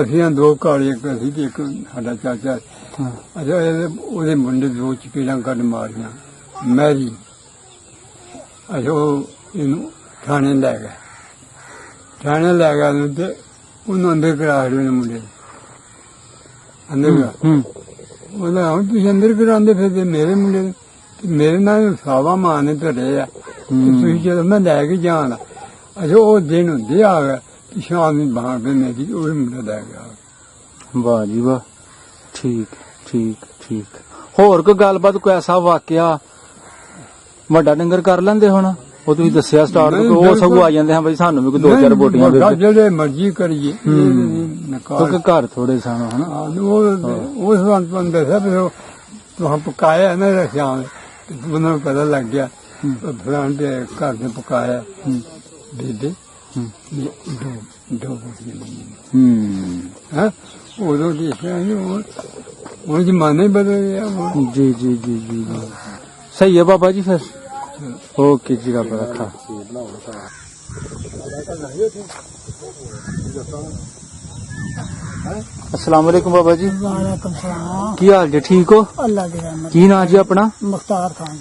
ਅਸੀਂ 2 ਘਰ ਇੱਕ ਅਸੀਂ ਤੇ ਇੱਕ ਸਾਡਾ ਚਾਚਾ ਅੱਛਾ ਉਹਦੇ ਮੁੰਡੇ 2 ਚਪੇੜਾਂ ਕੱਢ ਮਾਰੀਆਂ ਮੈਰੀ ਅੱਛਾ ਇਹਨੂੰ ਥਾਣੇ ਲੈ ਗਿਆ ਉਹਨੂੰ ਤੇ ਉਹਨੂੰ ਅੰਦਰ ਕਰਾ ਰਹੇ ਨੇ ਮੁੰਡੇ ਅੰਦਰ ਉਹਦਾ ਹੁਣ ਤੁਸੀਂ ਅੰਦਰ ਕਰਾਉਂਦੇ ਫਿਰ ਮੇਰੇ ਮੁੰਡੇ ਮੇਰੇ ਨਾਲ ਸਾਵਾ ਮਾਂ ਨੇ ਧਰੇ ਆ ਤੁਸੀਂ ਜਦੋਂ ਮੈਂ ਲੈ ਕੇ ਜਾਣਾ ਅੱਛਾ ਉਹ ਦਿਨ ਹੁੰਦੇ ਆ ਗਿਆ ਸ਼ਾਮ ਨੂੰ ਬਾਹਰ ਦੇ ਮੇਰੀ ਉਹ ਮੁੰਡਾ ਲੈ ਗਿਆ ਵਾਹ ਜੀ ਵਾਹ ਠੀਕ ਠੀਕ ਠੀਕ ਹੋਰ ਕੋਈ ਗੱਲਬਾਤ ਕੋਈ ਐਸਾ ਵਾਕਿਆ ਵੱਡਾ ਡੰਗਰ ਕਰ ਲੈਂਦੇ ਹੁਣ ਉਹ ਤੁਸੀਂ ਦੱਸਿਆ ਸਟਾਰਟ ਉਹ ਸਭ ਆ ਜਾਂਦੇ ਹਾਂ ਬਈ ਸਾਨੂੰ ਵੀ ਕੋਈ 2-4 ਬੋਟੀਆਂ ਦੇ ਜਿਹੜੇ ਮਰਜ਼ੀ ਕਰੀਏ ਕਿਉਂਕਿ ਘਰ ਥੋੜੇ ਸਨ ਹਨਾ ਉਸ ਵਕਤ ਦੱਸਿਆ ਵੀ ਤੁਹਾਂ ਪਕਾਇਆ ਨਾ ਰੱਖਿਆ ਉਹਨਾਂ ਨੂੰ ਪਤਾ ਲੱਗ ਗਿਆ ਫਲਾਂ ਦੇ ਘਰ ਦੇ ਪਕਾਇਆ ਦੇ ਦੋ ਹਾਂ ਉਦੋਂ ਦੇਖਿਆ ਹੁਣ ਜ਼ਮਾਨੇ ਬਦਲ ਗਿਆ ਜੀ ਜੀ ਜੀ ਜੀ ਸਹੀ ਹੈ ਬਾਬਾ ਜੀ ਫਿਰ ओके जी रब रखा अस्सलाम वालेकुम बाबा जी वालेकुम सलाम की हाल जी ठीक हो अल्लाह दी रहमत की नाम जी अपना मुख्तार खान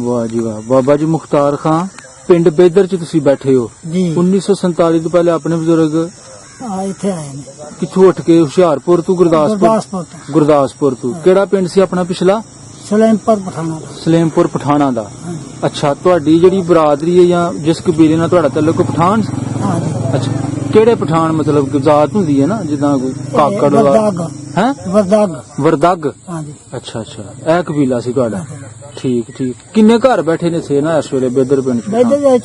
वाह जी वाह बाबा जी मुख्तार खान पिंड बेदर च तुसी बैठे हो जी 1947 तो पहले अपने बुजुर्ग इत्थे आए ने किथों उठ के हुशियारपुर तो गुरदासपुर तो केड़ा पिंड सी अपना पिछला सलेमपुर पठाना दा अच्छा ਤੁਹਾਡੀ ਜਿਹੜੀ ਬਰਾਦਰੀ ਹੈ ਜਾਂ ਜਿਸ ਕਬੀਲੇ ਨਾਲ ਤੁਹਾਡਾ ਤਾਲੁਕ ਪਠਾਨ ਅੱਛਾ ਕਿਹੜੇ ਪਠਾਨ ਮਤਲਬ ਕਿ ਜ਼ਾਤ ਹੁੰਦੀ ਹੈ ਨਾ ਜਿੱਦਾਂ ਕੋਈ ਕਾਕੜ ਦਾ ਹੈ ਵਰਦਗ ਹਾਂਜੀ ਅੱਛਾ ਅੱਛਾ ਇਹ ਕਬੀਲਾ ਸੀ ਤੁਹਾਡਾ ਠੀਕ ਠੀਕ ਕਿੰਨੇ ਘਰ ਬੈਠੇ ਨੇ ਸੇ ਨਾ ਇਸ ਵੇਲੇ ਬੇਦਰ ਪਿੰਡ ਚ ਬੇਦਰ ਦੇ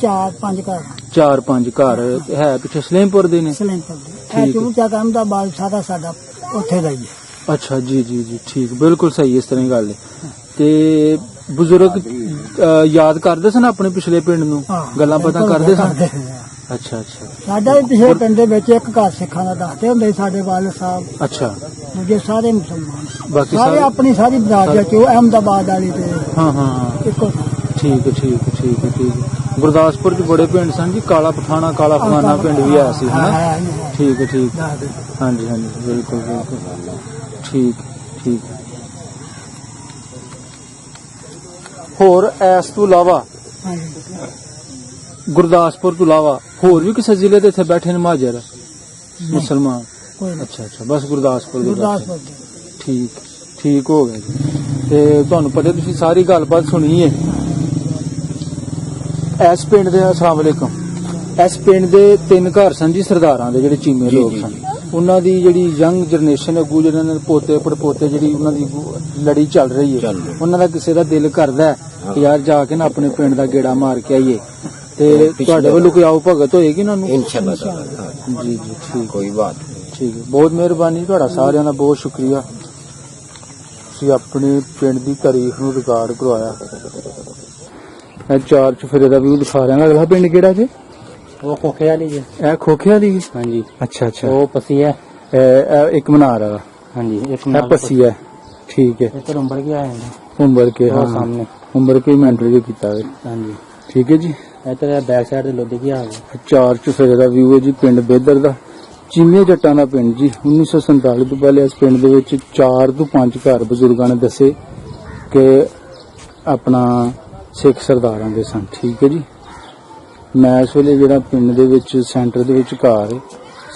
4-5 ਘਰ ਹੈ ਪਿੱਛੇ ਸਲੇਮਪੁਰ ਦੇ ਨੇ ਸਲੇਮਪੁਰ ਦੇ ਇਹ ਚੂਚਾ ਕੰਮ ਦਾ ਬਾਲ ਸਾਡਾ ਉੱਥੇ ਦਾ ਹੀ अच्छा जी जी जी ठीक बिल्कुल सही इस तरह गल ते बुजुर्ग याद करदे सन अपने पिछले पिंड नूं गल्लां पता करदे सन अच्छा अच्छा साडा भी पिछले पिंड दे विच एक घर सिखां दा दसदे हुंदे साडे वाले साहब अच्छा ਦੂਜੇ ਸਾਰੇ ਮੁਸਲਮਾਨ ਬਾਕੀ ਸਾਰੇ ਸਾਰੇ ਆਪਣੀ ਸਾਰੀ ਬਰਾਦਰੀ ਚ ਉਹ ਅਹਿਮਦਾਬਾਦ ਵਾਲੀ ਤੇ ਹਾਂ ਹਾਂ ਇੱਕੋ ਠੀਕ ਹੈ ਠੀਕ ਹੈ ਠੀਕ ਹੈ ਠੀਕ ਹੈ ਗੁਰਦਾਸਪੁਰ ਚ ਬੜੇ ਪਿੰਡ ਸਨ ਜੀ ਕਾਲਾ ਪਠਾਣਾ ਕਾਲਾ ਫਲਾਨਾ ਪਿੰਡ ਵੀ ਆਇਆ ਸੀ ਹਨਾ ਠੀਕ ਹੈ ਠੀਕ ਹਾਂਜੀ ਹਾਂਜੀ ਬਿਲਕੁਲ ਬਿਲਕੁਲ ਠੀਕ ਠੀਕ ਹੋਰ ਇਸ ਤੋਂ ਇਲਾਵਾ ਹਾਂਜੀ ਗੁਰਦਾਸਪੁਰ ਤੋਂ ਇਲਾਵਾ ਹੋਰ ਵੀ ਕਿਸੇ ਜ਼ਿਲ੍ਹੇ ਦੇ ਇੱਥੇ ਬੈਠੇ ਨੇ ਮਹਾਜਰ ਮੁਸਲਮਾਨ ਕੋਈ ਨਹੀਂ ਅੱਛਾ ਅੱਛਾ ਬਸ ਗੁਰਦਾਸਪੁਰ ਦੇ ਬੈਠੇ। ਗੁਰਦਾਸਪੁਰ ਦੇ ਠੀਕ ਠੀਕ ਹੋ ਗਿਆ ਜੀ ਤੇ ਤੁਹਾਨੂੰ ਪਤਾ ਤੁਸੀਂ ਸਾਰੀ ਗੱਲਬਾਤ ਸੁਣੀ ਹੈ ਇਸ ਪਿੰਡ ਦੇ ਅਸਲਾਮ ਵਾਲੇਕਮ ਇਸ ਪਿੰਡ ਦੇ 3 ਘਰ ਸਨ ਜੀ ਸਰਦਾਰਾਂ ਦੇ ਜਿਹੜੇ ਚੀਮੇ ਲੋਕ ਸਨ ਉਹਨਾਂ ਦੀ ਜਿਹੜੀ ਯੰਗ ਜਨਰੇਸ਼ਨ ਅੱਗੂ ਜਿਹਨਾਂ ਦੇ ਪੋਤੇ ਪੜਪੋਤੇ ਜਿਹੜੀ ਉਹਨਾਂ ਦੀ ਲੜੀ ਚੱਲ ਰਹੀ ਹੈ ਉਹਨਾਂ ਦਾ ਕਿਸੇ ਦਾ ਦਿਲ ਕਰਦਾ ਹੈ ਕਿ ਯਾਰ ਜਾ ਕੇ ਨਾ ਆਪਣੇ ਪਿੰਡ ਦਾ ਗੇੜਾ ਮਾਰ ਕੇ ਆਈਏ ਤੇ ਤੁਹਾਡੇ ਵੱਲੋਂ ਕੋਈ ਆਓ ਭਗਤ ਹੋਏਗੀ ਇਹਨਾਂ ਨੂੰ इंशाल्लाह ਜੀ ਜੀ ਠੀਕ कोई बात ਠੀਕ ਹੈ ਬਹੁਤ ਮਿਹਰਬਾਨੀ ਤੁਹਾਡਾ ਸਾਰਿਆਂ ਦਾ ਬਹੁਤ ਸ਼ੁਕਰੀਆ ਤੁਸੀਂ ਆਪਣੇ ਪਿੰਡ ਦੀ ਤਾਰੀਖ ਨੂੰ ਰਿਕਾਰਡ ਕਰਵਾਇਆ ਇਹ 4 ਚੁਫੇਰੇ ਦਾ ਵੀ ਦਿਖਾ ਰਿਹਾ ਅਗਲਾ ਪਿੰਡ ਕਿਹੜਾ ਜੀ वो खोखे वाली जी ਇਹ ਖੋਖੇ ਵਾਲੀ हाँ जी ਅੱਛਾ ਅੱਛਾ वो पसी है ਇਹ ਇੱਕ ਮਨਾਰ ਆ हाँ जी एक ਇਹ ਪੱਸੀ ਹੈ ਠੀਕ ਹੈ ये तो नंबर क्या है ਉਮਰ ਕੇ वो ਹਾਂ सामने ਉਮਰ ਕੇ ਮੈਂ ਇੰਟਰਵਿਊ ਕੀਤਾ ਹੈ हाँ जी ਠੀਕ ਹੈ ਜੀ ये तो बैक साइड से लोधी की आ गई 4 ਚੁਫੇਰੇ ਦਾ ਵਿਊ ਹੈ ਜੀ ਪਿੰਡ ਬੇਦਰ ਦਾ ਚੀਮੇ ਜੱਟਾਂ ਦਾ ਪਿੰਡ ਜੀ 1947 ਤੋਂ ਪਹਿਲੇ ਇਸ ਪਿੰਡ ਦੇ ਵਿੱਚ 4 ਤੋਂ 5 ਘਰ ਬਜ਼ੁਰਗਾਂ ਨੇ ਦੱਸੇ ਕਿ ਆਪਣਾ ਸਿੱਖ ਸਰਦਾਰਾਂ ਦੇ ਸਨ ਠੀਕ ਹੈ ਜੀ ਮੈਂ ਇਸ ਵੇਲੇ ਜਿਹੜਾ ਪਿੰਡ ਦੇ ਵਿੱਚ ਸੈਂਟਰ ਦੇ ਵਿੱਚ ਘਰ ਹੈ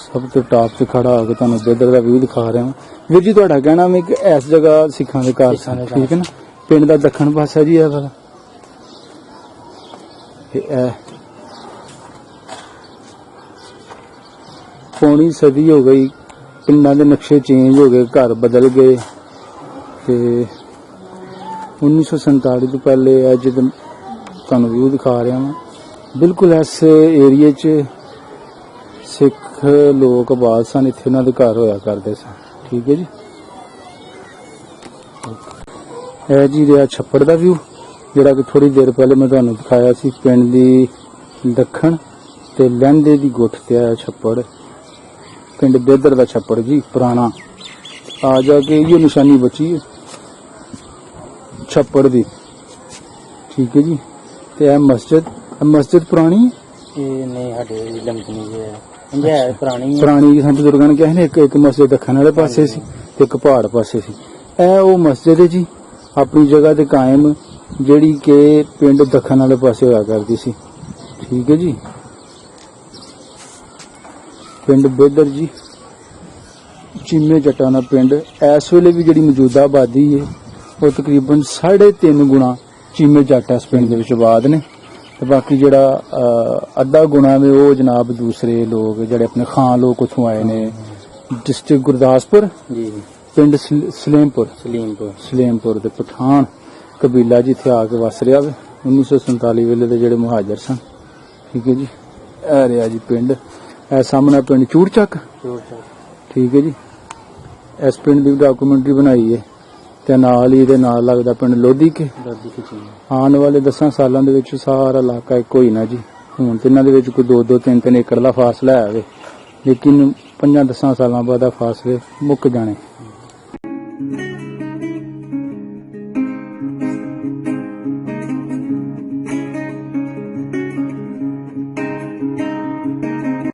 ਸਭ ਤੋਂ ਟਾਪ ਤੇ ਖੜਾ ਹੋ ਕੇ ਤੁਹਾਨੂੰ ਬੇਦਰ ਦਾ ਵਿਊ ਦਿਖਾ ਰਿਹਾ ਹਾਂ ਵੀਰ ਜੀ ਤੁਹਾਡਾ ਕਹਿਣਾ ਮੈਂ ਕਿ ਇਸ ਜਗ੍ਹਾ ਸਿੱਖਾਂ ਦੇ ਘਰ ਸਨ ਠੀਕ ਹੈ ਨਾ ਪਿੰਡ ਦਾ ਦੱਖਣ ਪਾਸਾ ਜੀ ਇਹ ਵਾਲਾ ਇਹ ਪੌਣੀ ਸਦੀ ਹੋ ਗਈ ਪਿੰਡਾਂ ਦੇ ਨਕਸ਼ੇ ਚੇਂਜ ਹੋ ਗਏ ਘਰ ਬਦਲ ਗਏ ਤੇ 1947 ਤੋਂ ਪਹਿਲੇ ਇਹ ਜਦੋਂ ਤੁਹਾਨੂੰ ਵਿਊ ਦਿਖਾ ਰਿਹਾ ਹਾਂ ਬਿਲਕੁਲ ਇਸ ਏਰੀਏ 'ਚ ਸਿੱਖ ਲੋਕ ਆਬਾਦ ਸਨ ਇੱਥੇ ਉਹਨਾਂ ਦੇ ਘਰ ਹੋਇਆ ਕਰਦੇ ਸਨ ਠੀਕ ਹੈ ਜੀ ਇਹ ਜੀ ਰਿਹਾ ਛੱਪੜ ਦਾ ਵਿਊ ਜਿਹੜਾ ਕਿ ਥੋੜੀ ਦੇਰ ਪਹਿਲੇ ਮੈਂ ਤੁਹਾਨੂੰ ਦਿਖਾਇਆ ਸੀ ਪਿੰਡ ਦੀ ਦੱਖਣ ਤੇ ਲਹਿੰਦੇ ਦੀ ਗੁੱਠ ਤੇ ਆਇਆ ਛੱਪੜ ਪਿੰਡ ਬੇਦਰ ਦਾ ਛੱਪੜ ਜੀ ਪੁਰਾਣਾ ਆ ਜਾ ਕੇ ਇਹ ਨਿਸ਼ਾਨੀ ਬਚੀ ਹੈ ਛੱਪੜ ਦੀ ਠੀਕ ਹੈ ਜੀ ਤੇ ਇਹ ਮਸਜਿਦ ਪੁਰਾਣੀ ਹੈ ये नहीं हटे लंकनी है ये है पुरानी है ਪੁਰਾਣੀ ਸਾਡੇ ਬਜ਼ੁਰਗਾਂ ਨੇ ਕਿਹਾ ਸੀ ਨਾ ਇੱਕ ਮਸਜਿਦ ਦੱਖਣ ਵਾਲੇ ਪਾਸੇ ਸੀ ਤੇ ਇੱਕ ਪਹਾੜ ਪਾਸੇ ਸੀ ਇਹ ਉਹ ਮਸਜਿਦ ਹੈ ਜੀ ਆਪਣੀ ਜਗ੍ਹਾ ਤੇ ਕਾਇਮ ਜਿਹੜੀ ਕਿ ਪਿੰਡ ਦੱਖਣ ਵਾਲੇ ਪਾਸੇ ਹੋਇਆ ਕਰਦੀ ਸੀ ਠੀਕ ਹੈ ਜੀ ਪਿੰਡ ਬੇਦਰ ਜੀ ਚੀਮੇ ਜੱਟਾਂ ਦਾ ਪਿੰਡ ਇਸ ਵੇਲੇ ਵੀ ਜਿਹੜੀ ਮੌਜੂਦਾ ਆਬਾਦੀ ਹੈ ਉਹ ਤਕਰੀਬਨ 3.5 ਗੁਣਾ ਚੀਮੇ ਜੱਟ ਇਸ ਪਿੰਡ ਦੇ ਵਿੱਚ ਆਬਾਦ ਨੇ ਤੇ ਬਾਕੀ ਜਿਹੜਾ ਅੱਧਾ ਗੁਣਾ ਵੇ ਉਹ ਜਨਾਬ ਦੂਸਰੇ ਲੋਕ ਜਿਹੜੇ ਆਪਣੇ ਖਾਨ ਲੋਕ ਉੱਥੋਂ ਆਏ ਨੇ ਡਿਸਟ੍ਰਿਕਟ ਗੁਰਦਾਸਪੁਰ जी ਪਿੰਡ ਸਲੇਮਪੁਰ सलीमपुर ਦੇ ਪਠਾਨ ਕਬੀਲਾ ਜਿੱਥੇ ਆ ਕੇ ਵਸ ਰਿਹਾ ਵੇ 1947 ਵੇਲੇ ਦੇ ਜਿਹੜੇ ਮੁਹਾਜਰ ਸਨ ਠੀਕ ਹੈ ਜੀ ਇਹ ਰਿਹਾ ਜੀ ਪਿੰਡ ਇਹ ਸਾਹਮਣੇ ਪਿੰਡ ਚੂੜਚੱਕ ਠੀਕ ਹੈ ਜੀ ਇਸ ਪਿੰਡ ਦੀ ਡਾਕੂਮੈਂਟਰੀ ਬਣਾਈ ਹੈ ਤੇ ਨਾਲ ਹੀ ਇਹਦੇ ਨਾਲ ਲੱਗਦਾ ਪਿੰਡ ਲੋਧੀ ਕੇ दादी की चीज ਆਉਣ ਵਾਲੇ 10 ਸਾਲਾਂ ਦੇ ਵਿੱਚ ਸਾਰਾ ਇਲਾਕਾ ਇੱਕੋ ਹੀ ਨਾ ਜੀ ਹੁਣ ਤੇ ਇਹਨਾਂ ਦੇ ਵਿੱਚ ਕੋਈ 2-2 3-3 ਏਕੜ ਦਾ ਫਾਸਲਾ ਹੈ ਵੇ ਲੇਕਿਨ 5-10 ਸਾਲਾਂ ਬਾਅਦ ਆ ਫਾਸਲੇ ਮੁੱਕ ਜਾਣੇ